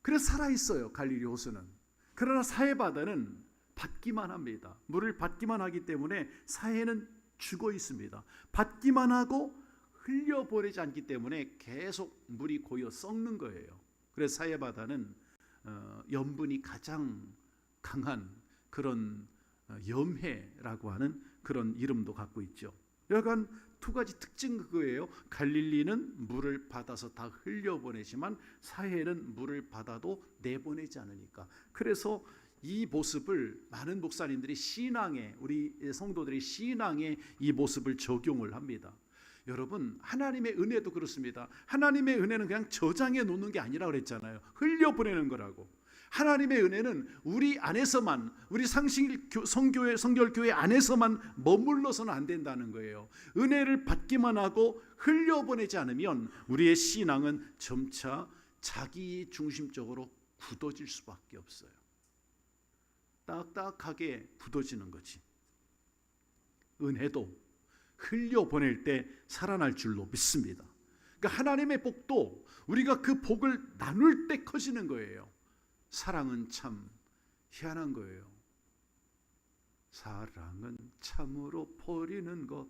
그래서 살아있어요. 갈릴리 호수는. 그러나 사해바다는 받기만 합니다. 물을 받기만 하기 때문에 사해는 죽어 있습니다. 받기만 하고 흘려보내지 않기 때문에 계속 물이 고여 썩는 거예요. 그래서 사해바다는 염분이 가장 강한 그런 염해라고 하는 그런 이름도 갖고 있죠. 여간 두 가지 특징 그거예요. 갈릴리는 물을 받아서 다 흘려보내지만 사해는 물을 받아도 내보내지 않으니까. 그래서 이 모습을 많은 목사님들이 신앙에, 우리 성도들이 신앙에 이 모습을 적용을 합니다. 여러분, 하나님의 은혜도 그렇습니다. 하나님의 은혜는 그냥 저장해 놓는 게 아니라 그랬잖아요. 흘려보내는 거라고. 하나님의 은혜는 우리 안에서만, 우리 상식 성교회, 성결교회 안에서만 머물러서는 안 된다는 거예요. 은혜를 받기만 하고 흘려보내지 않으면 우리의 신앙은 점차 자기 중심적으로 굳어질 수밖에 없어요. 딱딱하게 굳어지는 거지. 은혜도 흘려보낼 때 살아날 줄로 믿습니다. 그러니까 하나님의 복도 우리가 그 복을 나눌 때 커지는 거예요. 사랑은 참 희한한 거예요. 사랑은 참으로 버리는 것,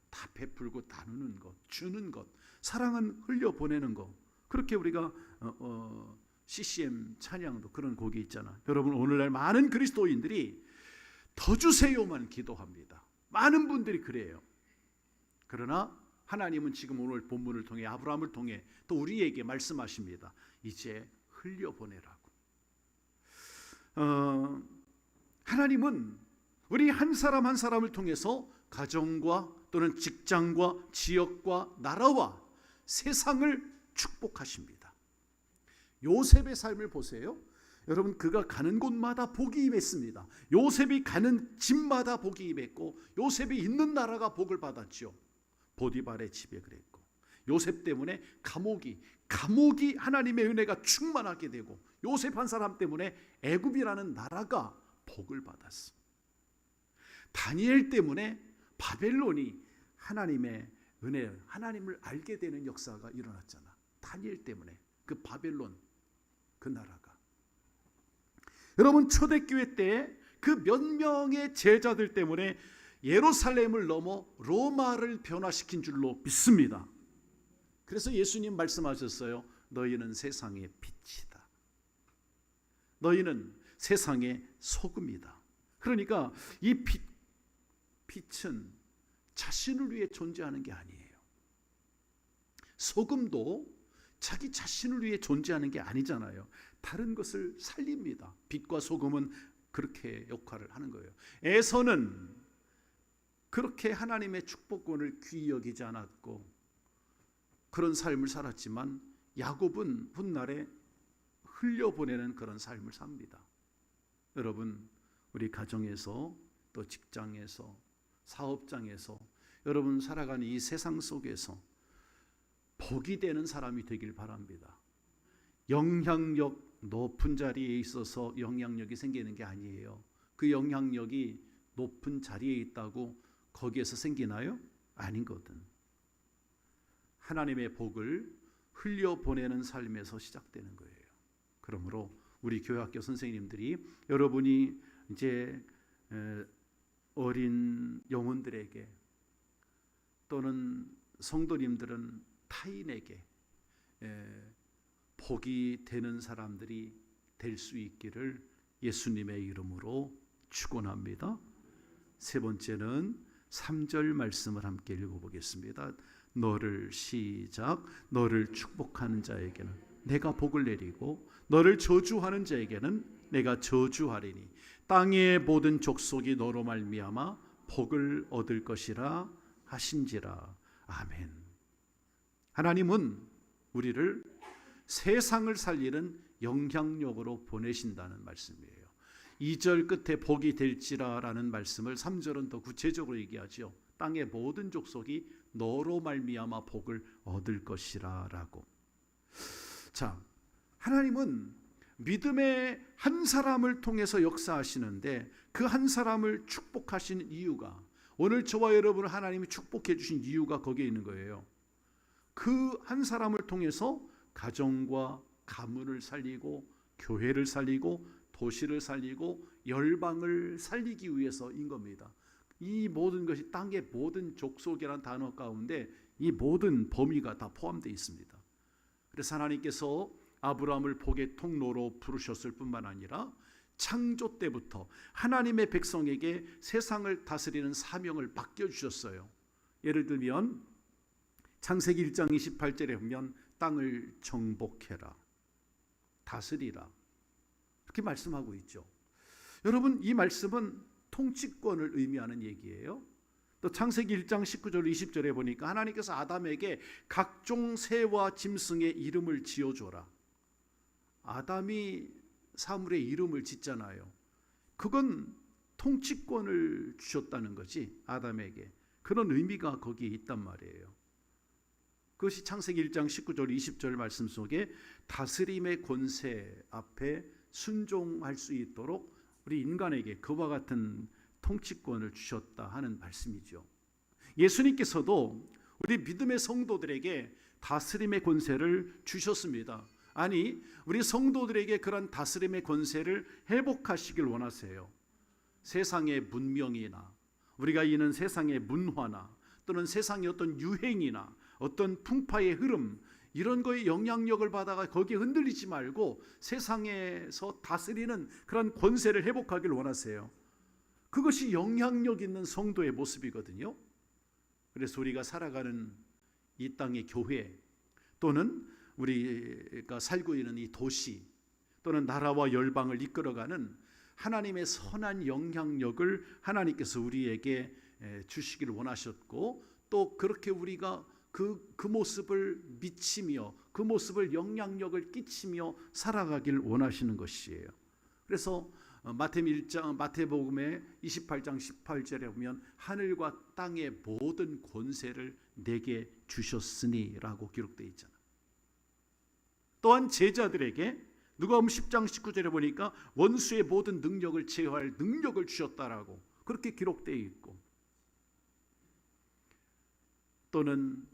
다 베풀고 나누는 것, 주는 것. 사랑은 흘려보내는 것. 그렇게 우리가 CCM 찬양도 그런 곡이 있잖아. 여러분, 오늘날 많은 그리스도인들이 더 주세요만 기도합니다. 많은 분들이 그래요. 그러나 하나님은 지금 오늘 본문을 통해 아브라함을 통해 또 우리에게 말씀하십니다. 이제 흘려보내라고. 하나님은 우리 한 사람 한 사람을 통해서 가정과 또는 직장과 지역과 나라와 세상을 축복하십니다. 요셉의 삶을 보세요. 여러분, 그가 가는 곳마다 복이 임했습니다. 요셉이 가는 집마다 복이 임했고 요셉이 있는 나라가 복을 받았죠. 보디발의 집에 그랬고 요셉 때문에 감옥이 하나님의 은혜가 충만하게 되고 요셉 한 사람 때문에 애굽이라는 나라가 복을 받았어. 다니엘 때문에 바벨론이 하나님의 은혜, 하나님을 알게 되는 역사가 일어났잖아. 다니엘 때문에 그 바벨론 그 나라가. 여러분, 초대교회 때 그 몇 명의 제자들 때문에 예루살렘을 넘어 로마를 변화시킨 줄로 믿습니다. 그래서 예수님 말씀하셨어요. 너희는 세상의 빛이다. 너희는 세상의 소금이다. 그러니까 이 빛은 자신을 위해 존재하는 게 아니에요. 소금도 자기 자신을 위해 존재하는 게 아니잖아요. 다른 것을 살립니다. 빛과 소금은 그렇게 역할을 하는 거예요. 에서는 그렇게 하나님의 축복권을 귀히 여기지 않았고 그런 삶을 살았지만 야곱은 훗날에 흘려보내는 그런 삶을 삽니다. 여러분, 우리 가정에서 또 직장에서 사업장에서 여러분 살아가는 이 세상 속에서 복이 되는 사람이 되길 바랍니다. 영향력 높은 자리에 있어서 영향력이 생기는 게 아니에요. 그 영향력이 높은 자리에 있다고 거기에서 생기나요? 아니거든. 하나님의 복을 흘려보내는 삶에서 시작되는 거예요. 그러므로 우리 교회학교 선생님들이 여러분이 이제 어린 영혼들에게 또는 성도님들은 타인에게 복이 되는 사람들이 될 수 있기를 예수님의 이름으로 축원합니다. 세 번째는 3절 말씀을 함께 읽어보겠습니다. 너를 축복하는 자에게는 내가 복을 내리고 너를 저주하는 자에게는 내가 저주하리니 땅의 모든 족속이 너로 말미암아 복을 얻을 것이라 하신지라. 아멘. 하나님은 우리를 세상을 살리는 영향력으로 보내신다는 말씀이에요. 2절 끝에 복이 될지라라는 말씀을 3절은 더 구체적으로 얘기하죠. 땅의 모든 족속이 너로 말미암아 복을 얻을 것이라라고. 자, 하나님은 믿음의 한 사람을 통해서 역사하시는데 그 한 사람을 축복하시는 이유가, 오늘 저와 여러분을 하나님이 축복해 주신 이유가 거기에 있는 거예요. 그 한 사람을 통해서 가정과 가문을 살리고 교회를 살리고 도시를 살리고 열방을 살리기 위해서인 겁니다. 이 모든 것이 땅의 모든 족속이라는 단어 가운데 이 모든 범위가 다 포함되어 있습니다. 그래서 하나님께서 아브라함을 복의 통로로 부르셨을 뿐만 아니라 창조 때부터 하나님의 백성에게 세상을 다스리는 사명을 맡겨주셨어요. 예를 들면 창세기 1장 28절에 보면 땅을 정복해라, 다스리라, 이렇게 말씀하고 있죠. 여러분, 이 말씀은 통치권을 의미하는 얘기예요. 또 창세기 1장 19절 20절에 보니까 하나님께서 아담에게 각종 새와 짐승의 이름을 지어줘라. 아담이 사물의 이름을 짓잖아요. 그건 통치권을 주셨다는 거지, 아담에게. 그런 의미가 거기에 있단 말이에요. 그것이 창세기 1장 19절 20절 말씀 속에 다스림의 권세 앞에 순종할 수 있도록 우리 인간에게 그와 같은 통치권을 주셨다 하는 말씀이죠. 예수님께서도 우리 믿음의 성도들에게 다스림의 권세를 주셨습니다. 아니, 우리 성도들에게 그런 다스림의 권세를 회복하시길 원하세요. 세상의 문명이나 우리가 이는 세상의 문화나 또는 세상의 어떤 유행이나 어떤 풍파의 흐름, 이런 거에 영향력을 받아가 거기에 흔들리지 말고 세상에서 다스리는 그런 권세를 회복하길 원하세요. 그것이 영향력 있는 성도의 모습이거든요. 그래서 우리가 살아가는 이 땅의 교회 또는 우리가 살고 있는 이 도시 또는 나라와 열방을 이끌어가는 하나님의 선한 영향력을 하나님께서 우리에게 주시기를 원하셨고, 또 그렇게 우리가 그 모습을 미치며 그 모습을 영향력을 끼치며 살아가길 원하시는 것이에요. 그래서 마태복음의 28장 18절에 보면 하늘과 땅의 모든 권세를 내게 주셨으니라고 기록되어 있잖아요. 또한 제자들에게 누가복음 10장 19절에 보니까 원수의 모든 능력을 제어할 능력을 주셨다라고 그렇게 기록되어 있고, 또는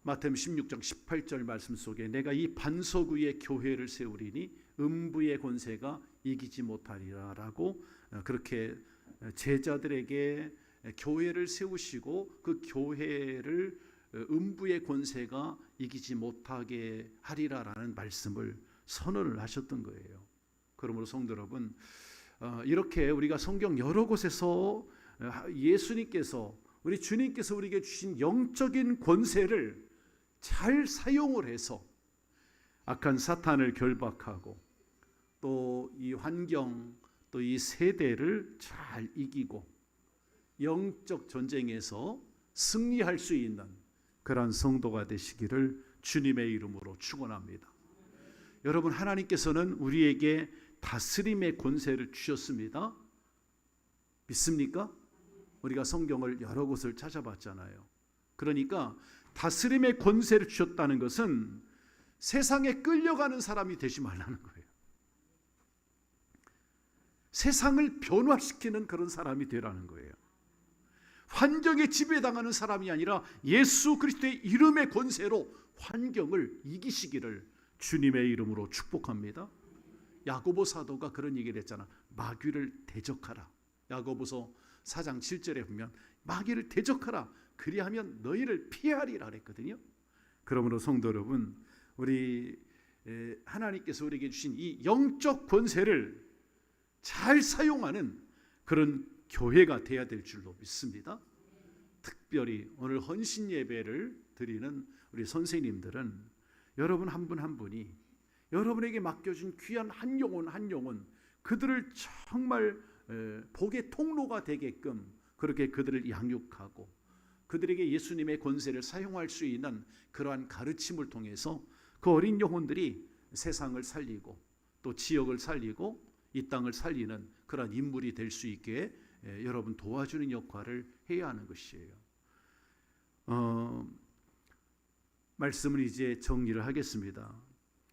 마태복음 16장 18절 말씀 속에 내가 이 반석 위에 교회를 세우리니 음부의 권세가 이기지 못하리라라고 그렇게 제자들에게 교회를 세우시고 그 교회를 음부의 권세가 이기지 못하게 하리라라는 말씀을 선언을 하셨던 거예요. 그러므로 성도 여러분, 이렇게 우리가 성경 여러 곳에서 예수님께서, 우리 주님께서 우리에게 주신 영적인 권세를 잘 사용을 해서 악한 사탄을 결박하고 또 이 환경, 또 이 세대를 잘 이기고 영적 전쟁에서 승리할 수 있는 그러한 성도가 되시기를 주님의 이름으로 축원합니다. 여러분, 하나님께서는 우리에게 다스림의 권세를 주셨습니다. 믿습니까? 우리가 성경을 여러 곳을 찾아봤잖아요. 그러니까 다스림의 권세를 주셨다는 것은 세상에 끌려가는 사람이 되지 말라는 거예요. 세상을 변화시키는 그런 사람이 되라는 거예요. 환경에 지배당하는 사람이 아니라 예수 그리스도의 이름의 권세로 환경을 이기시기를 주님의 이름으로 축복합니다. 야고보 사도가 그런 얘기를 했잖아. 마귀를 대적하라. 야고보서 4장 7절에 보면 마귀를 대적하라. 그리하면 너희를 피하리라 그랬거든요. 그러므로 성도 여러분, 우리 하나님께서 우리에게 주신 이 영적 권세를 잘 사용하는 그런 교회가 되어야 될 줄로 믿습니다. 특별히 오늘 헌신 예배를 드리는 우리 선생님들은 여러분 한 분 한 분이 여러분에게 맡겨준 귀한 한 영혼 그들을 정말 복의 통로가 되게끔 그렇게 그들을 양육하고 그들에게 예수님의 권세를 사용할 수 있는 그러한 가르침을 통해서 그 어린 영혼들이 세상을 살리고 또 지역을 살리고 이 땅을 살리는 그러한 인물이 될 수 있게 여러분 도와주는 역할을 해야 하는 것이에요. 말씀을 이제 정리를 하겠습니다.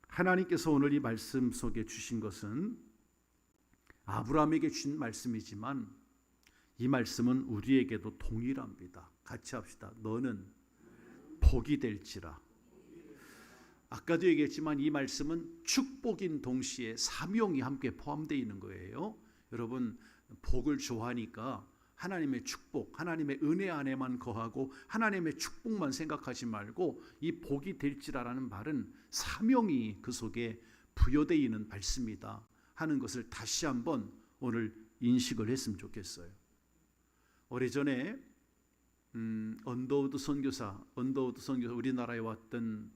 하나님께서 오늘 이 말씀 속에 주신 것은 아브라함에게 주신 말씀이지만 이 말씀은 우리에게도 동일합니다. 같이 합시다. 너는 복이 될지라. 아까도 얘기했지만 이 말씀은 축복인 동시에 사명이 함께 포함되어 있는 거예요. 여러분, 복을 좋아하니까 하나님의 축복, 하나님의 은혜 안에만 거하고 하나님의 축복만 생각하지 말고 이 복이 될지라라는 말은 사명이 그 속에 부여되어 있는 말씀이다 하는 것을 다시 한번 오늘 인식을 했으면 좋겠어요. 오래전에 언더우드 선교사 우리나라에 왔던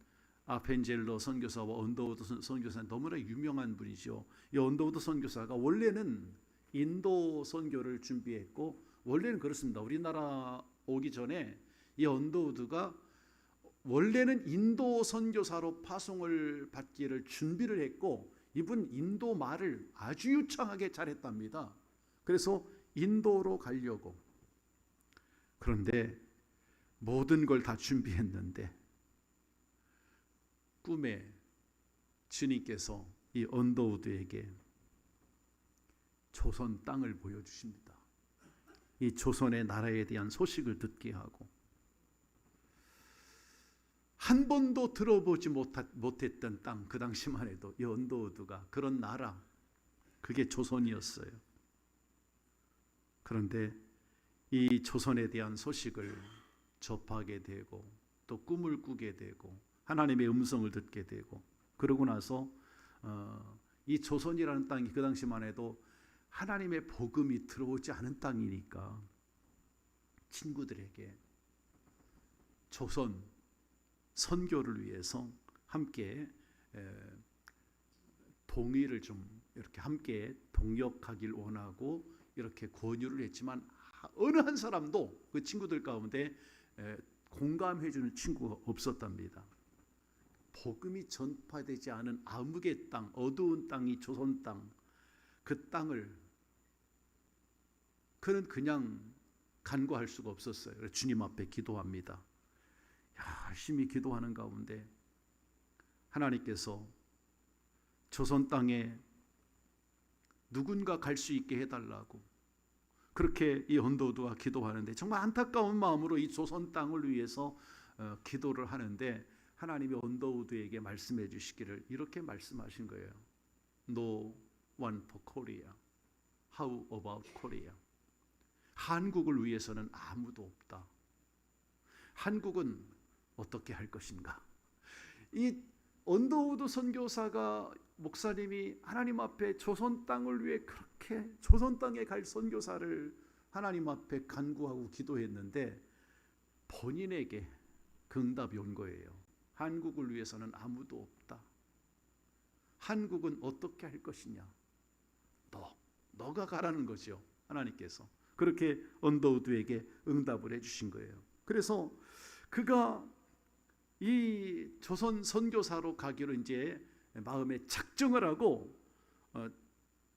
아펜젤로 선교사와 언더우드 선교사 너무나 유명한 분이죠. 이 언더우드 선교사가 원래는 인도 선교를 준비했고 원래는 그렇습니다. 우리나라 오기 전에 이 언더우드가 원래는 인도 선교사로 파송을 받기를 준비를 했고 이분 인도 말을 아주 유창하게 잘했답니다. 그래서 인도로 가려고 그런데 모든 걸 다 준비했는데 꿈에 주님께서 이 언더우드에게 조선 땅을 보여주십니다. 이 조선의 나라에 대한 소식을 듣게 하고 한 번도 들어보지 못했던 땅, 그 당시만 해도 이 언더우드가 그런 나라, 그게 조선이었어요. 그런데 이 조선에 대한 소식을 접하게 되고 또 꿈을 꾸게 되고 하나님의 음성을 듣게 되고 그러고 나서 이 조선이라는 땅이 그 당시만 해도 하나님의 복음이 들어오지 않은 땅이니까 친구들에게 조선 선교를 위해서 함께 동의를 좀 이렇게 함께 동역하길 원하고 이렇게 권유를 했지만 어느 한 사람도 그 친구들 가운데 공감해 주는 친구가 없었답니다. 복음이 전파되지 않은 암흑의 땅, 어두운 땅이 조선 땅, 그 땅을 그는 그냥 간과할 수가 없었어요. 그래서 주님 앞에 기도합니다. 열심히 기도하는 가운데 하나님께서 조선 땅에 누군가 갈 수 있게 해달라고 그렇게 이 언더우드가 기도하는데 정말 안타까운 마음으로 이 조선 땅을 위해서 기도를 하는데 하나님이 언더우드에게 말씀해 주시기를 이렇게 말씀하신 거예요. No one for Korea. How about Korea? 한국을 위해서는 아무도 없다. 한국은 어떻게 할 것인가? 이 언더우드 선교사가 목사님이 하나님 앞에 조선 땅을 위해 그렇게 조선 땅에 갈 선교사를 하나님 앞에 간구하고 기도했는데 본인에게 그 응답이 온 거예요. 한국을 위해서는 아무도 없다. 한국은 어떻게 할 것이냐? 너가 가라는 거죠. 하나님께서 그렇게 언더우드에게 응답을 해주신 거예요. 그래서 그가 이 조선 선교사로 가기로 이제 마음에 작정을 하고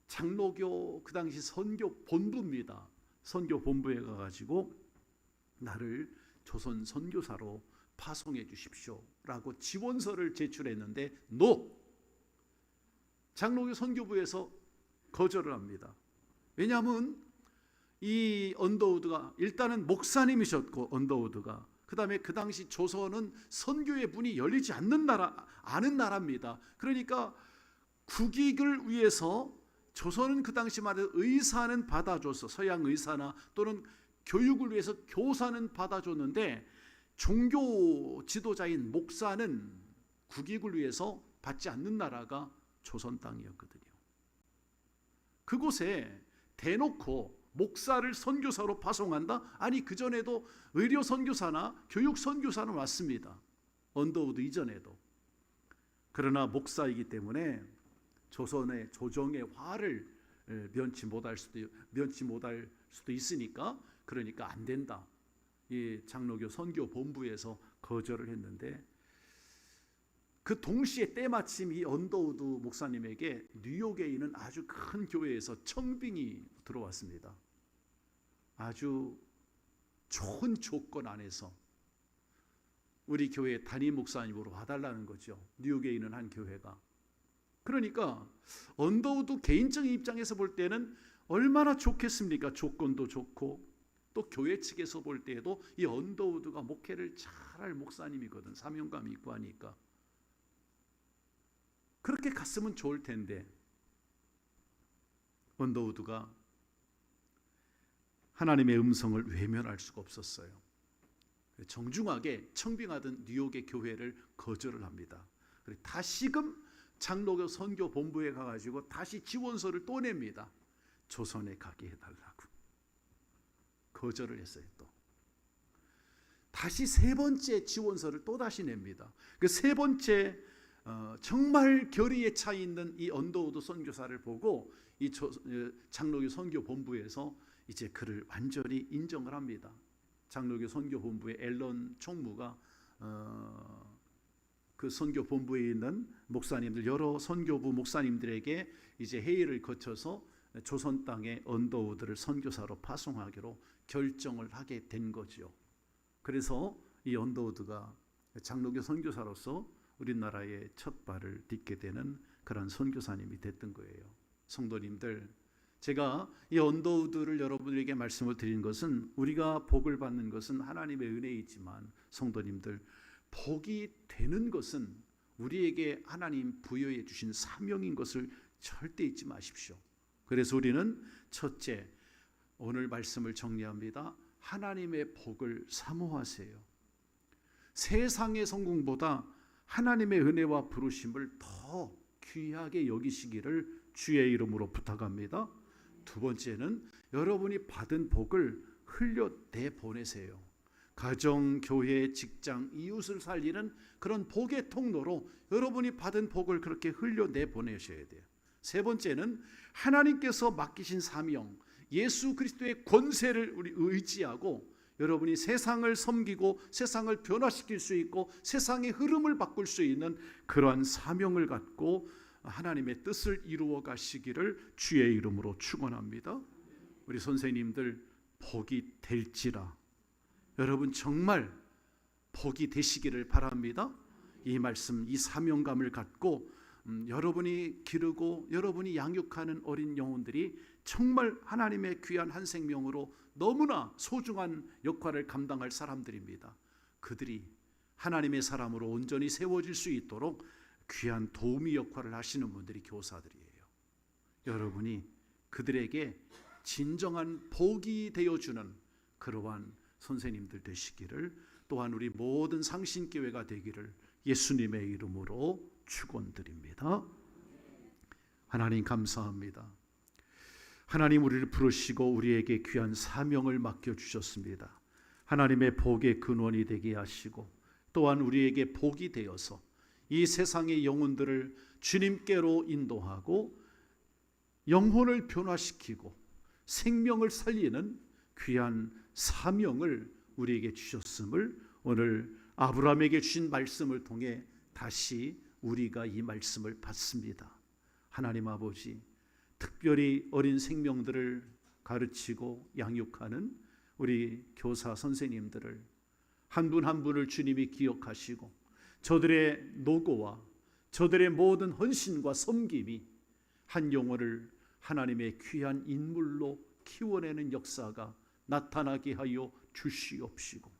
장로교 그 당시 선교 본부입니다. 선교 본부에 가가지고 나를 조선 선교사로 파송해 주십시오라고 지원서를 제출했는데 장로교 선교부에서 거절을 합니다. 왜냐하면 이 언더우드가 일단은 목사님이셨고 언더우드가 그 다음에 그 당시 조선은 선교의 문이 열리지 않는 나라입니다. 그러니까 국익을 위해서 조선은 그 당시 말해 의사는 받아줘서 서양 의사나 또는 교육을 위해서 교사는 받아줬는데 종교 지도자인 목사는 국익을 위해서 받지 않는 나라가 조선 땅이었거든요. 그곳에 대놓고 목사를 선교사로 파송한다? 아니 그전에도 의료 선교사나 교육 선교사는 왔습니다. 언더우드 이전에도. 그러나 목사이기 때문에 조선의 조정의 화를 면치 못할 수도 있으니까 그러니까 안 된다. 이 장로교 선교 본부에서 거절을 했는데 그 동시에 때마침 이 언더우드 목사님에게 뉴욕에 있는 아주 큰 교회에서 청빙이 들어왔습니다. 아주 좋은 조건 안에서 우리 교회 담임 목사님으로 와달라는 거죠. 뉴욕에 있는 한 교회가. 그러니까 언더우드 개인적인 입장에서 볼 때는 얼마나 좋겠습니까? 조건도 좋고 또 교회 측에서 볼 때에도 이 언더우드가 목회를 잘할 목사님이거든. 사명감이 있고 하니까. 그렇게 갔으면 좋을 텐데 언더우드가 하나님의 음성을 외면할 수가 없었어요. 정중하게 청빙하던 뉴욕의 교회를 거절을 합니다. 다시금 장로교 선교 본부에 가가지고 다시 지원서를 또 냅니다. 조선에 가게 해달라고 거절을 했어요. 또 다시 세 번째 지원서를 또 다시 냅니다. 그 세 번째 정말 결의에 차 있는 이 언더우드 선교사를 보고 이 장로교 선교 본부에서 이제 그를 완전히 인정을 합니다. 장로교 선교 본부의 앨런 총무가 그 선교 본부에 있는 목사님들 여러 선교부 목사님들에게 이제 회의를 거쳐서 조선 땅에 언더우드를 선교사로 파송하기로 결정을 하게 된 거죠. 그래서 이 언더우드가 장로교 선교사로서 우리나라의 첫 발을 딛게 되는 그런 선교사님이 됐던 거예요. 성도님들, 제가 이 언더우드를 여러분에게 말씀을 드린 것은 우리가 복을 받는 것은 하나님의 은혜이지만 성도님들, 복이 되는 것은 우리에게 하나님 부여해 주신 사명인 것을 절대 잊지 마십시오. 그래서 우리는 첫째, 오늘 말씀을 정리합니다. 하나님의 복을 사모하세요. 세상의 성공보다 하나님의 은혜와 부르심을 더 귀하게 여기시기를 주의 이름으로 부탁합니다. 두 번째는 여러분이 받은 복을 흘려내 보내세요. 가정, 교회, 직장, 이웃을 살리는 그런 복의 통로로 여러분이 받은 복을 그렇게 흘려내 보내셔야 돼요. 세 번째는 하나님께서 맡기신 사명, 예수 그리스도의 권세를 우리 의지하고 여러분이 세상을 섬기고 세상을 변화시킬 수 있고 세상의 흐름을 바꿀 수 있는 그러한 사명을 갖고 하나님의 뜻을 이루어 가시기를 주의 이름으로 축원합니다. 우리 선생님들 복이 될지라. 여러분 정말 복이 되시기를 바랍니다. 이 말씀, 이 사명감을 갖고 여러분이 기르고 여러분이 양육하는 어린 영혼들이 정말 하나님의 귀한 한 생명으로 너무나 소중한 역할을 감당할 사람들입니다. 그들이 하나님의 사람으로 온전히 세워질 수 있도록 귀한 도우미 역할을 하시는 분들이 교사들이에요. 여러분이 그들에게 진정한 복이 되어주는 그러한 선생님들 되시기를, 또한 우리 모든 상신교회가 되기를 예수님의 이름으로 축원드립니다. 하나님 감사합니다. 하나님 우리를 부르시고 우리에게 귀한 사명을 맡겨주셨습니다. 하나님의 복의 근원이 되게 하시고 또한 우리에게 복이 되어서 이 세상의 영혼들을 주님께로 인도하고 영혼을 변화시키고 생명을 살리는 귀한 사명을 우리에게 주셨음을 오늘 아브라함에게 주신 말씀을 통해 다시 우리가 이 말씀을 받습니다. 하나님 아버지, 특별히 어린 생명들을 가르치고 양육하는 우리 교사 선생님들을 한 분 한 분을 주님이 기억하시고 저들의 노고와 저들의 모든 헌신과 섬김이 한 영혼을 하나님의 귀한 인물로 키워내는 역사가 나타나게 하여 주시옵시고,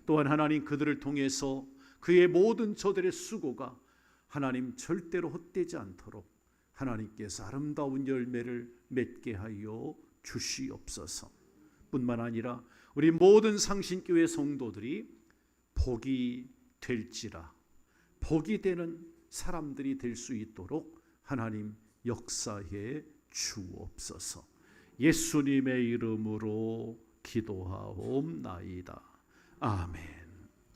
또한 하나님 그들을 통해서 그의 모든 저들의 수고가 하나님 절대로 헛되지 않도록 하나님께서 아름다운 열매를 맺게 하여 주시옵소서. 뿐만 아니라 우리 모든 상신교회 성도들이 복이 될지라, 복이 되는 사람들이 될 수 있도록 하나님 역사해 주옵소서. 예수님의 이름으로 기도하옵나이다. 아멘.